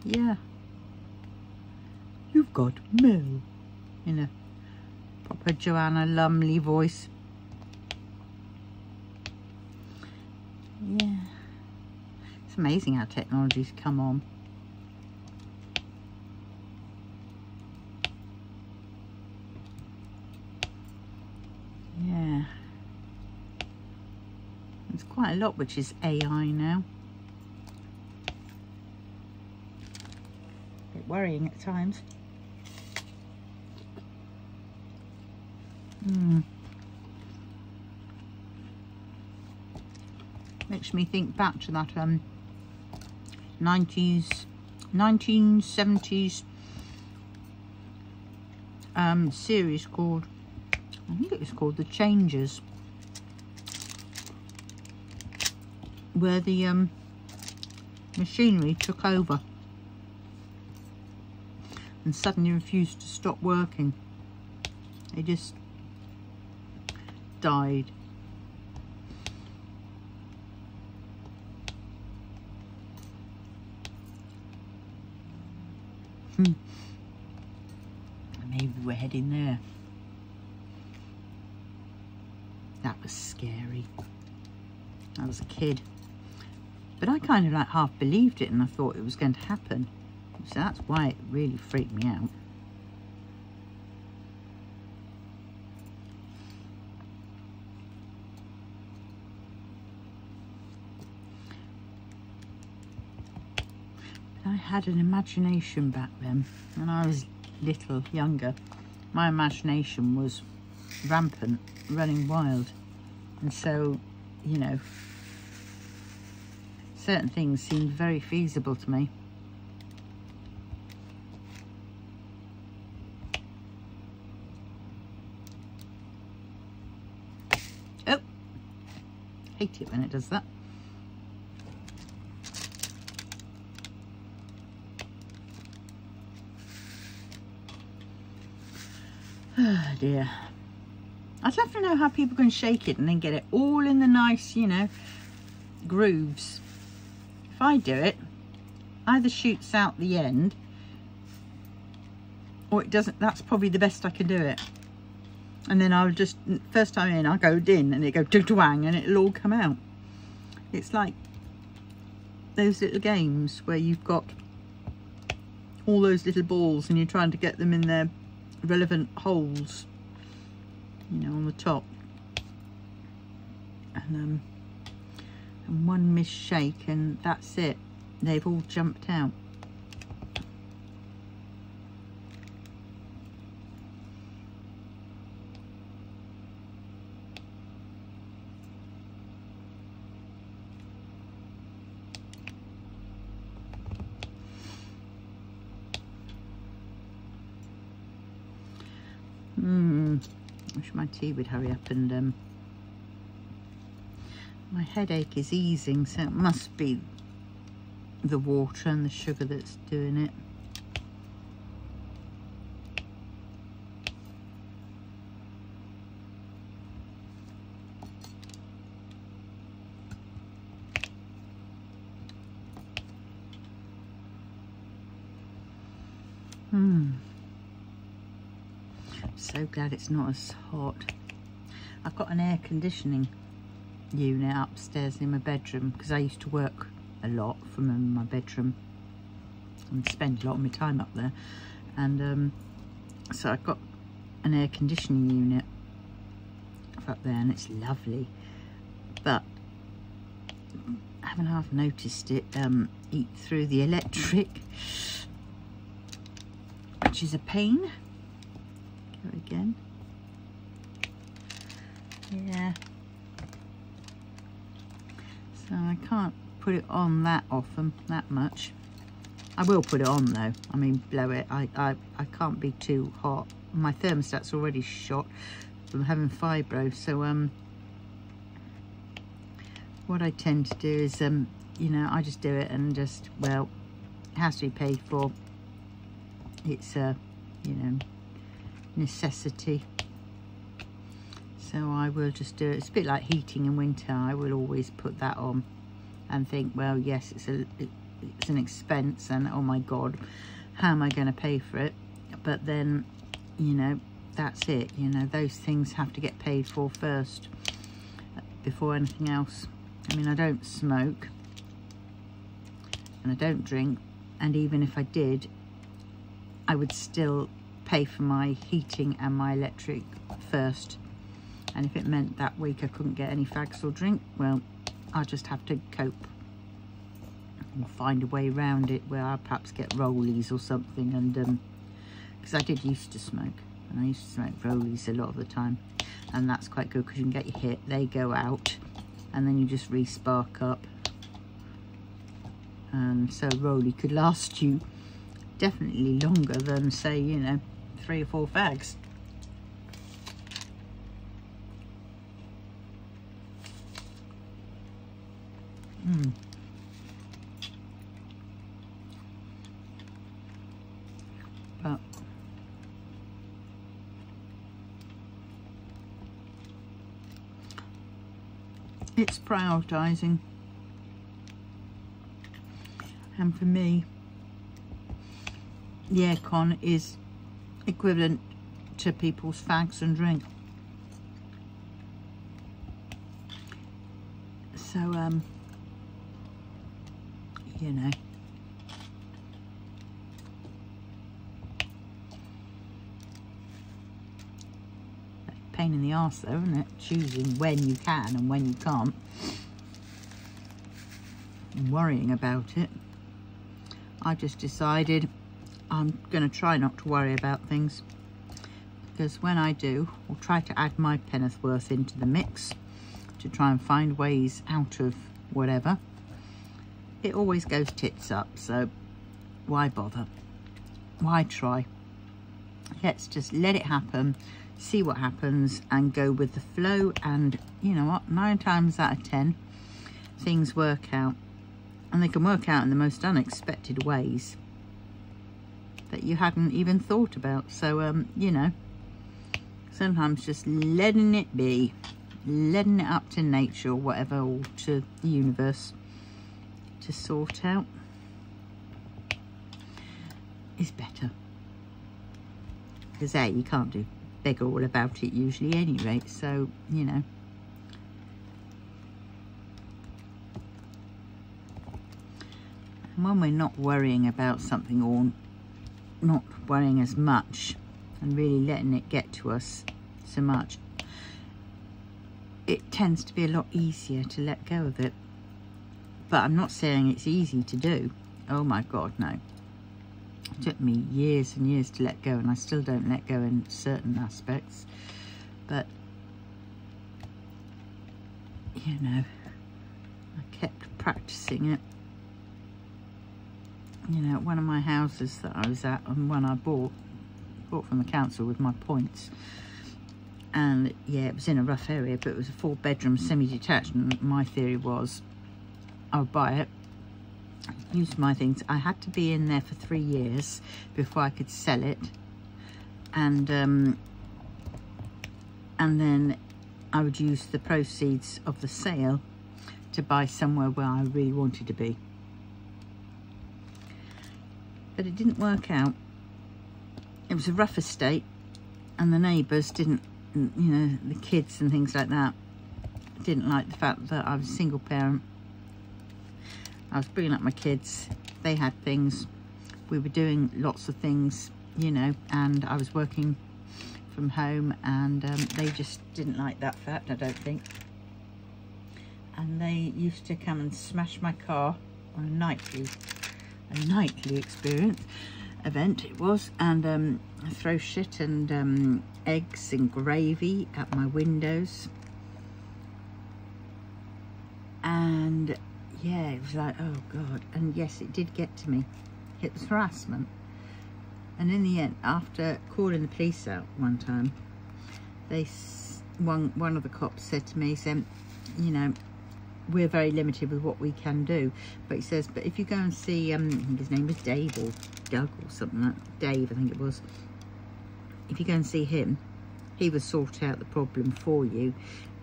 Yeah. You've got mail. In a proper Joanna Lumley voice. Yeah. It's amazing how technology's come on. Yeah. There's quite a lot which is AI now. A bit worrying at times. Makes me think back to that 1970s series called, I think it was called The Changers, where the machinery took over and suddenly refused to stop working. They just died. Maybe we're heading there. That was scary. I was a kid. But I kind of like half believed it, and I thought it was going to happen. So that's why it really freaked me out. But I had an imagination back then. When I was little, younger, my imagination was rampant, running wild. And so, you know, certain things seemed very feasible to me. Oh, hate it when it does that. Oh dear. I'd love to know how people can shake it and then get it all in the nice, you know, grooves. If I do it, either shoots out the end or it doesn't. That's probably the best I can do it. And then I'll just, first time in, I'll go in and it go twang and it'll all come out. It's like those little games where you've got all those little balls and you're trying to get them in their relevant holes, you know, on the top. And one misshake and that's it. They've all jumped out. Wish my tea would hurry up, and my headache is easing, so it must be the water and the sugar that's doing it. So glad it's not as hot. I've got an air conditioning unit upstairs in my bedroom because I used to work a lot from my bedroom and spend a lot of my time up there, and so I've got an air conditioning unit up there and it's lovely, but I haven't half noticed it eat through the electric, which is a pain. Go again. Yeah. So I can't put it on that often, that much. I will put it on though. I mean, blow it. I can't be too hot. My thermostat's already shot from having fibro. So what I tend to do is you know, I just do it and just, well, it has to be paid for. It's a, you know, necessity. So I will just do it. It's a bit like heating in winter. I will always put that on and think, well, yes, it's an expense, and oh my God, how am I going to pay for it? But then, you know, that's it. You know, those things have to get paid for first before anything else. I mean, I don't smoke and I don't drink, and even if I did, I would still pay for my heating and my electric first. And if it meant that week I couldn't get any fags or drink, well, I'll just have to cope and find a way around it where I'll perhaps get rollies or something. And because I did used to smoke, and I used to smoke rollies a lot of the time, and that's quite good because you can get your hit, they go out, and then you just re-spark up. And so rollie could last you definitely longer than, say, you know, 3 or 4 fags. But it's prioritising, and for me, the aircon is equivalent to people's fags and drink. So you know, pain in the arse though, isn't it? Choosing when you can and when you can't, and worrying about it. I just decided I'm going to try not to worry about things, because when I do, I'll try to add my penneth worth into the mix to try and find ways out of whatever. It always goes tits up, so why bother? Why try? Let's just let it happen, see what happens, and go with the flow. And you know what, 9 times out of 10 things work out, and they can work out in the most unexpected ways that you hadn't even thought about. So you know, sometimes just letting it be, letting it up to nature or whatever, or to the universe to sort out, is better. Because you can't do beg all about it usually anyway, so you know. And when we're not worrying about something, or not worrying as much and really letting it get to us so much, it tends to be a lot easier to let go of it. But I'm not saying it's easy to do. Oh my God, no. It took me years and years to let go, and I still don't let go in certain aspects. But, you know, I kept practicing it. You know, one of my houses that I was at, and one I bought from the council with my points. And yeah, it was in a rough area, but it was a 4-bedroom semi-detached, and my theory was I would buy it, use my things. I had to be in there for 3 years before I could sell it, and then I would use the proceeds of the sale to buy somewhere where I really wanted to be. But it didn't work out. It was a rough estate, and the neighbours didn't, you know, the kids and things like that didn't like the fact that I was a single parent. I was bringing up my kids, they had things, we were doing lots of things, you know, and I was working from home, and they just didn't like that fact, I don't think. And they used to come and smash my car on a nightly experience event it was, and throw shit and eggs and gravy at my windows. And yeah, it was like, oh God. And yes, it did get to me. It was harassment. And in the end, after calling the police out one time, one of the cops said to me, said, you know, we're very limited with what we can do. But he says, but if you go and see, I think his name was Dave or Doug or something like that. Dave, I think it was. If you go and see him, he will sort out the problem for you.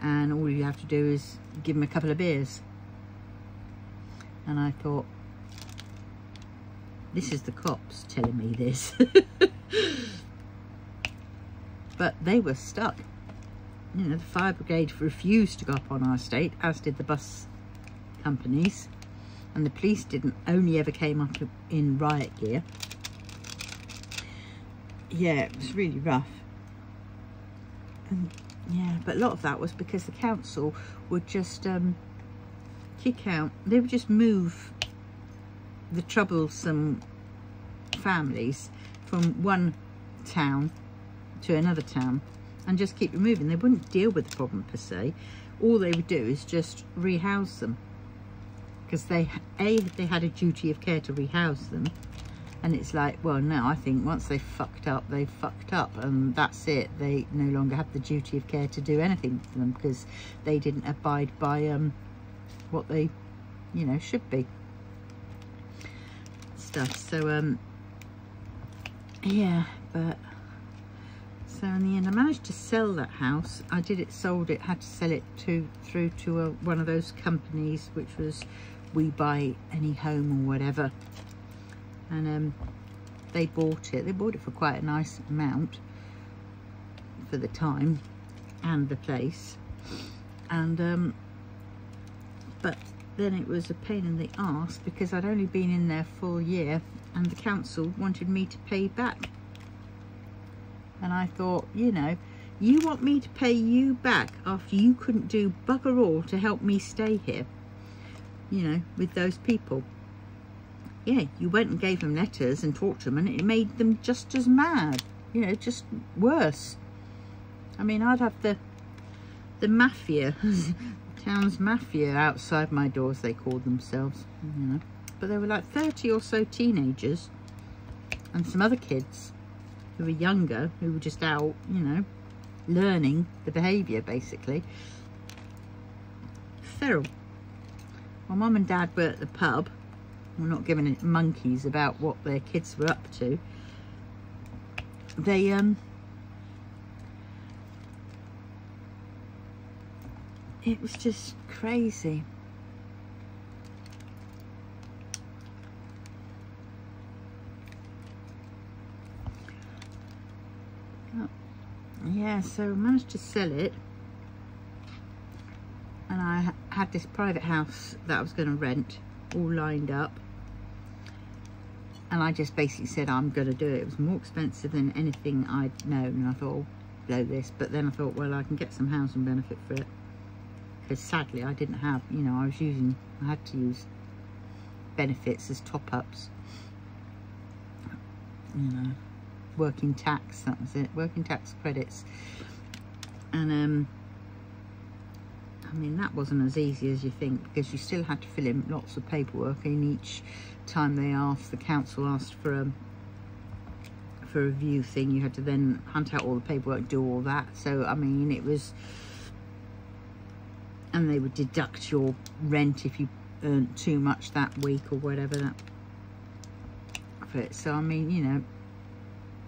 And all you have to do is give him a couple of beers. And I thought, this is the cops telling me this. But they were stuck. You know, the fire brigade refused to go up on our estate, as did the bus companies. And the police only ever came up in riot gear. Yeah, it was really rough. And yeah, but a lot of that was because the council would just kick out, they would just move the troublesome families from one town to another town and just keep removing. They wouldn't deal with the problem per se. All they would do is just rehouse them, because they had a duty of care to rehouse them. And it's like, well, no, I think once they've fucked up, they've fucked up, and that's it. They no longer have the duty of care to do anything for them, because they didn't abide by what they, you know, should be. Stuff. So yeah, but so in the end I managed to sell that house. I did it, sold it, had to sell it through to one of those companies, which was We Buy Any Home or whatever. And yeah, it was really rough. And when we not worrying about something, or not worrying as much and really letting it get to us so much, it tends to be a lot easier to let go of it. But I'm not saying it's easy to do. And they bought it. They bought it for quite a nice amount for the time and the place. And but then it was a pain in the arse because I'd only been in there full year and the council wanted me to pay back. And I thought, you know, you want me to pay you back after you couldn't do bugger all to help me stay here, you know, with those people. Yeah, you went and gave them letters and talked to them, and it made them just as mad, you know, just worse. I mean, I'd have the mafia, town's mafia outside my doors, they called themselves, you know. But there were like 30 or so teenagers and some other kids who were younger, who were just out, you know, learning the behaviour, basically. Feral. My mum and dad were at the pub. We're not giving it monkeys about what their kids were up to. They, it was just crazy. Yeah, so I managed to sell it, and I had this private house that I was going to rent all lined up, and I just basically said I'm going to do it. It was more expensive than anything I'd known, and I thought, oh, blow this. But then I thought, well, I can get some housing benefit for it, because sadly I didn't have, you know, I had to use benefits as top-ups, you know. Working tax, that was it, working tax credits. And I mean, that wasn't as easy as you think, because you still had to fill in lots of paperwork, and each time they asked, the council asked for a review thing, you had to then hunt out all the paperwork, do all that. So I mean, it was, and they would deduct your rent if you earned too much that week or whatever that for it. So I mean, you know,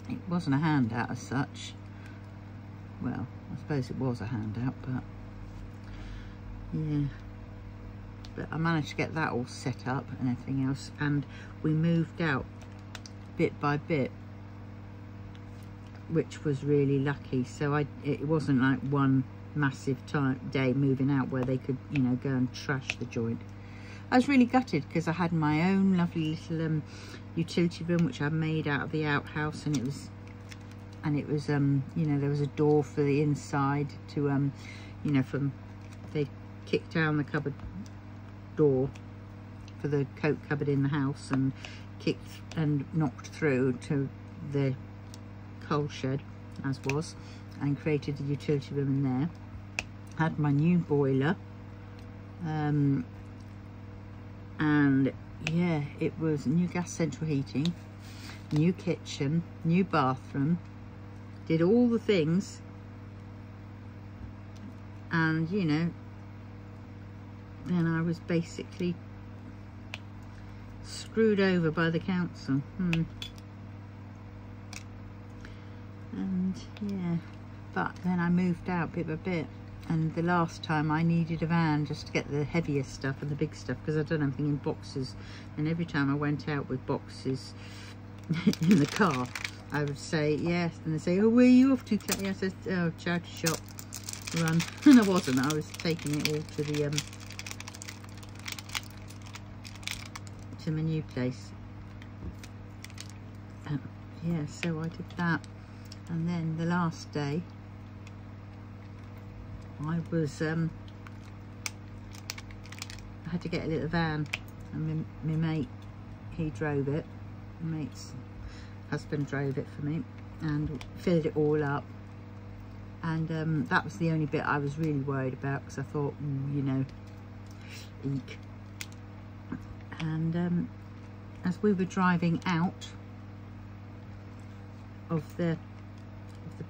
it wasn't a handout as such. Well, I suppose it was a handout, but yeah. But I managed to get that all set up and everything else, and we moved out bit by bit, which was really lucky. So it wasn't like one massive day moving out where they could, you know, go and trash the joint. I was really gutted because I had my own lovely little utility room, which I made out of the outhouse, and it was you know, there was a door for the inside to you know, they kicked down the cupboard door for the coat cupboard in the house, and kicked and knocked through to the coal shed as was, and created a utility room in there. Had my new boiler, and yeah, it was new gas central heating, new kitchen, new bathroom, did all the things, and you know, then I was basically screwed over by the council. And yeah, but then I moved out bit by bit. And the last time I needed a van just to get the heavier stuff and the big stuff, because I'd done everything in boxes. And every time I went out with boxes in the car, I would say yes, and they say, oh, where are you off to? I said, oh, charity shop, run. And I wasn't. I was taking it all to the to my new place. Yeah, so I did that, and then the last day, I was, I had to get a little van, and my mate, he drove it. My mate's husband drove it for me and filled it all up. And that was the only bit I was really worried about, because I thought, you know, eek. And as we were driving out of the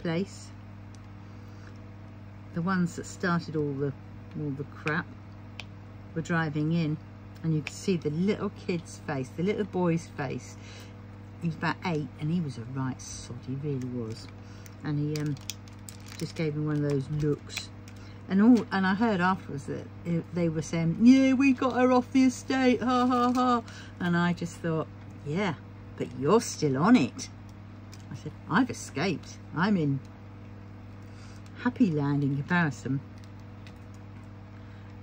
place, the ones that started all the crap were driving in, and you could see the little kid's face, the little boy's face. He was about 8, and he was a right sod, he really was. And he just gave me one of those looks, and I heard afterwards that they were saying, yeah, we got her off the estate, ha ha ha. And I just thought, yeah, but you're still on it. I said, I've escaped. I'm in happy land in comparison.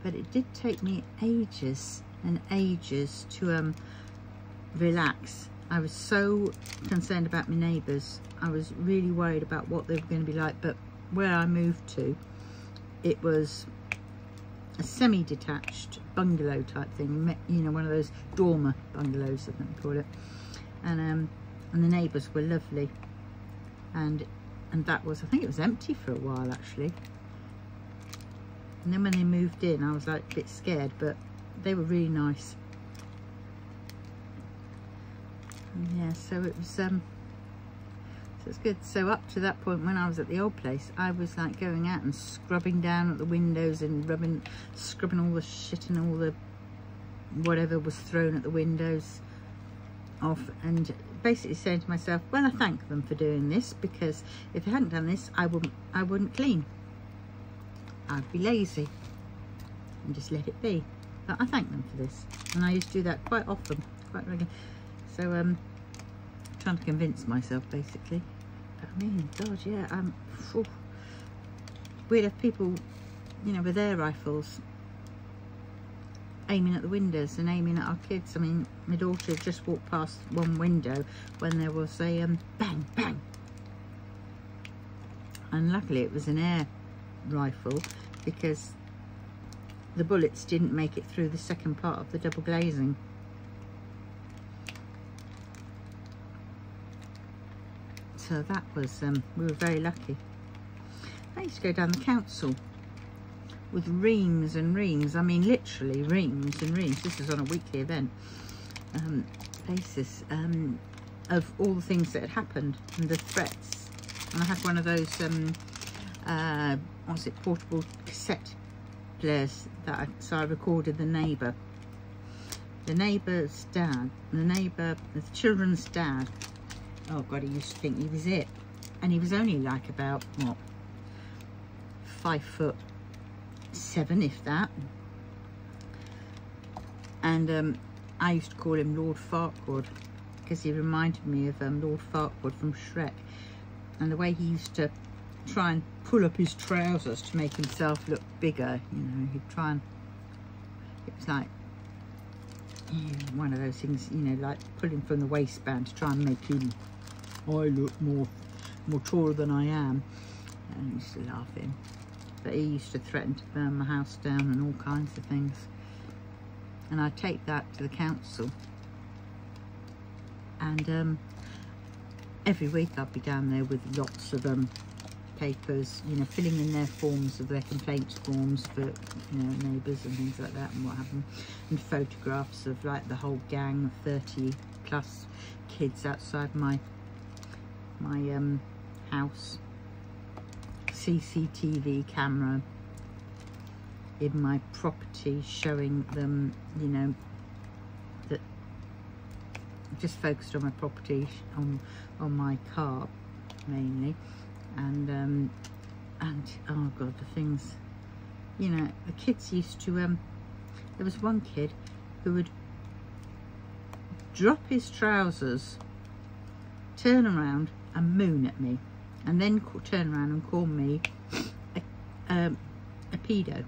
But it did take me ages and ages to relax. I was so concerned about my neighbours. I was really worried about what they were going to be like. But where I moved to, it was a semi-detached bungalow type thing, you know, one of those dormer bungalows, I think they call it. And the neighbours were lovely, and that was, I think it was empty for a while actually. And then when they moved in, I was like a bit scared, but they were really nice. And yeah, so it was so it's good. So up to that point, when I was at the old place, I was like going out and scrubbing down at the windows and scrubbing all the shit and all the whatever was thrown at the windows off, and basically saying to myself, well, I thank them for doing this, because if they hadn't done this, I wouldn't clean. I'd be lazy and just let it be. But I thank them for this, and I used to do that quite often, quite regularly. So trying to convince myself basically. But I mean, God, yeah, we'd have people, you know, with their rifles aiming at the windows and aiming at our kids. I mean, my daughter had just walked past one window when there was a bang, bang. And luckily it was an air rifle, because the bullets didn't make it through the second part of the double glazing. So that was, we were very lucky. I used to go down the council with reams and reams, I mean literally reams and reams, this is on a weekly event basis, of all the things that had happened and the threats. And I had one of those what's it, portable cassette players that so I recorded the neighbour's dad, the children's dad. Oh God, he used to think he was it, and he was only like about what, 5'7", if that. And I used to call him Lord Farquaad, because he reminded me of Lord Farquaad from Shrek, and the way he used to try and pull up his trousers to make himself look bigger. You know, he'd try and, it was like, yeah, one of those things, you know, like pulling from the waistband to try and make him, I look more taller than I am. And I used to laugh at him. But he used to threaten to burn my house down and all kinds of things. And I'd take that to the council. And every week I'd be down there with lots of papers, you know, filling in their forms of their complaints forms for, you know, neighbours and things like that and what have you. And photographs of like the whole gang of 30 plus kids outside my house. CCTV camera in my property showing them, you know, that just focused on my property, on my car mainly, and oh God, the things, you know, the kids used to there was one kid who would drop his trousers, turn around and moon at me, and then turn around and call me a pedo.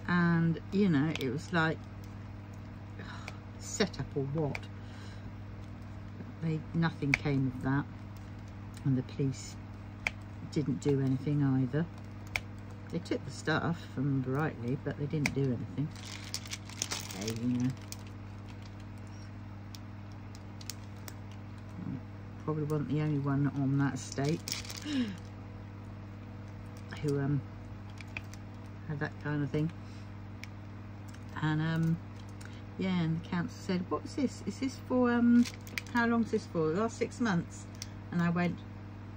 And, you know, it was like, set up or what? Nothing came of that. And the police didn't do anything either. They took the stuff from Brightly, but they didn't do anything. Hey, you know. Probably wasn't the only one on that estate who had that kind of thing. And yeah, and the council said, what's this? Is this for how long's this for? The last 6 months? And I went,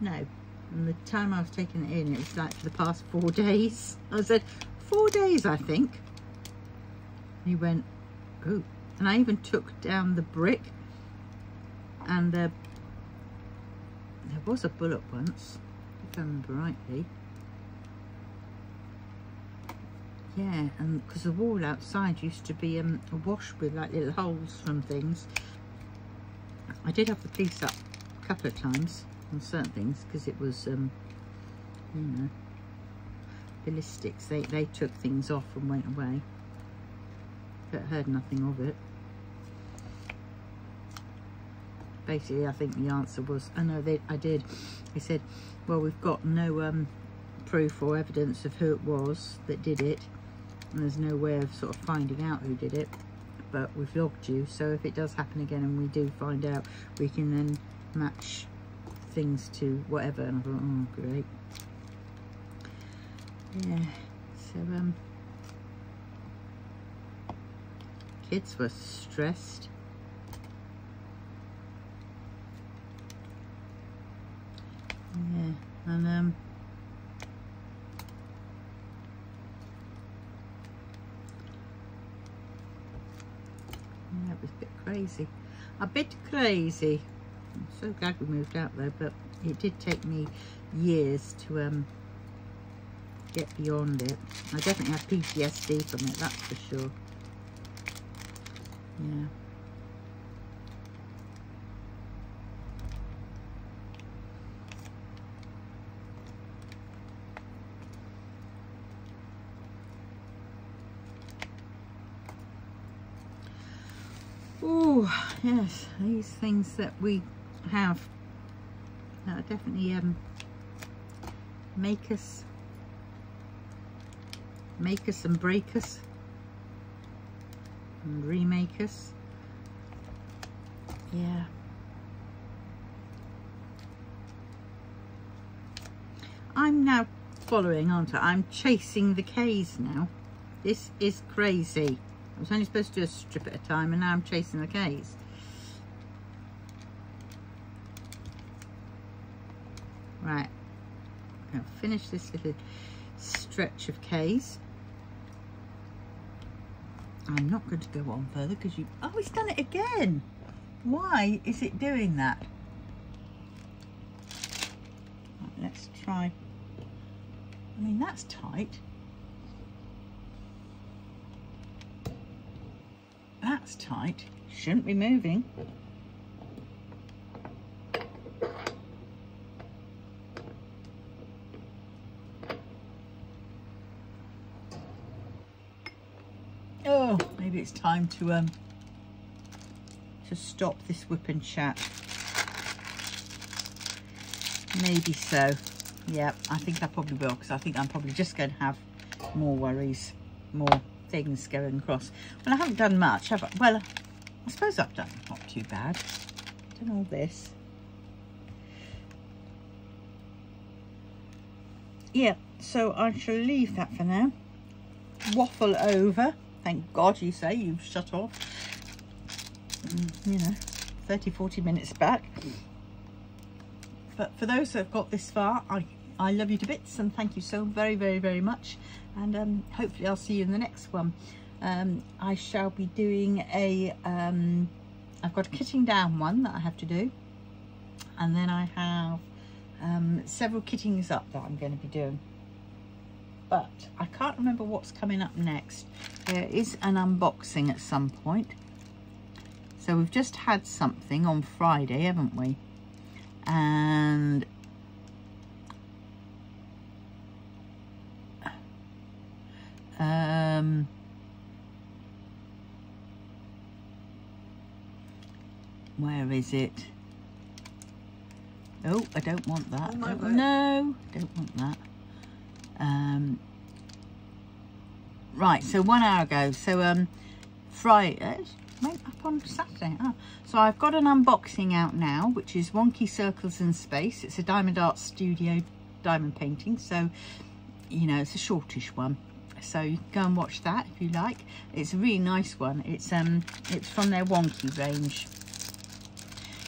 no. And the time I was taking it in, it was like for the past 4 days. I said, 4 days, I think. And he went, oh. And I even took down the brick, and there was a bullet once, if I remember rightly. Yeah, and because the wall outside used to be awash with like little holes from things. I did have the piece up a couple of times on certain things because it was, you know, ballistics. They took things off and went away, but heard nothing of it. Basically, I think the answer was, oh no, I did. They said, well, we've got no proof or evidence of who it was that did it, and there's no way of sort of finding out who did it, but we've logged you, so if it does happen again and we do find out, we can then match things to whatever. And I thought, oh great. Yeah, so kids were stressed. Yeah, and yeah, it was a bit crazy. A bit crazy. I'm so glad we moved out though, but it did take me years to get beyond it. I definitely have PTSD from it, that's for sure. Yeah. Oh yes, these things that we have definitely make us and break us and remake us. Yeah. I'm now following, aren't I? I'm chasing the K's now. This is crazy. I was only supposed to do a strip at a time, and now I'm chasing the K's. Right, I'll finish this little stretch of K's. I'm not going to go on further because you... Oh, it's done it again. Why is it doing that? Right, let's try. I mean, that's tight. That's tight. Shouldn't be moving. Oh, maybe it's time to stop this whip and chat. Maybe so. Yeah, I think I probably will, because I think I'm probably just going to have more worries, more things going across. Well, I haven't done much, have I? Well, I suppose I've done not too bad. I've done all this. Yeah, so I shall leave that for now. Waffle over. Thank God you say you've shut off. You know, 30-40 minutes back. But for those that have got this far, I love you to bits, and thank you so very, very, very much. And hopefully I'll see you in the next one. I shall be doing a, I've got a kitting down one that I have to do. And then I have several kittings up that I'm going to be doing. But I can't remember what's coming up next. There is an unboxing at some point. So we've just had something on Friday, haven't we? And where is it? Oh, I don't want that. No, don't want that. Right, so 1 hour ago. So Friday went up on Saturday. Oh. So I've got an unboxing out now, which is Wonky Circles in Space. It's a Diamond Art Studio diamond painting, so you know it's a shortish one, so you can go and watch that if you like. It's a really nice one. It's from their Wonky range.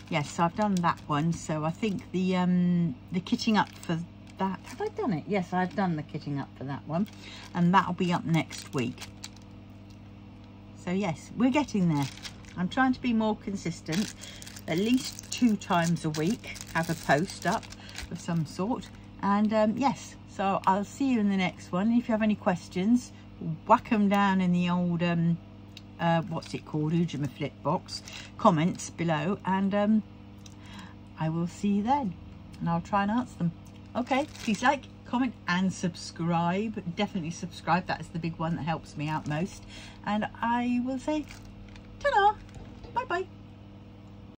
Yes, so I've done that one. So I think the kitting up for that, have I done it? Yes, I've done the kitting up for that one, and that'll be up next week. So yes, we're getting there. I'm trying to be more consistent, at least 2 times a week, have a post up of some sort. And yes, so I'll see you in the next one. If you have any questions, whack them down in the old what's it called, Ujima box comments below, and I will see you then, and I'll try and answer them. Okay, please like, comment and subscribe. Definitely subscribe, that is the big one that helps me out most. And I will say ta-da, bye bye.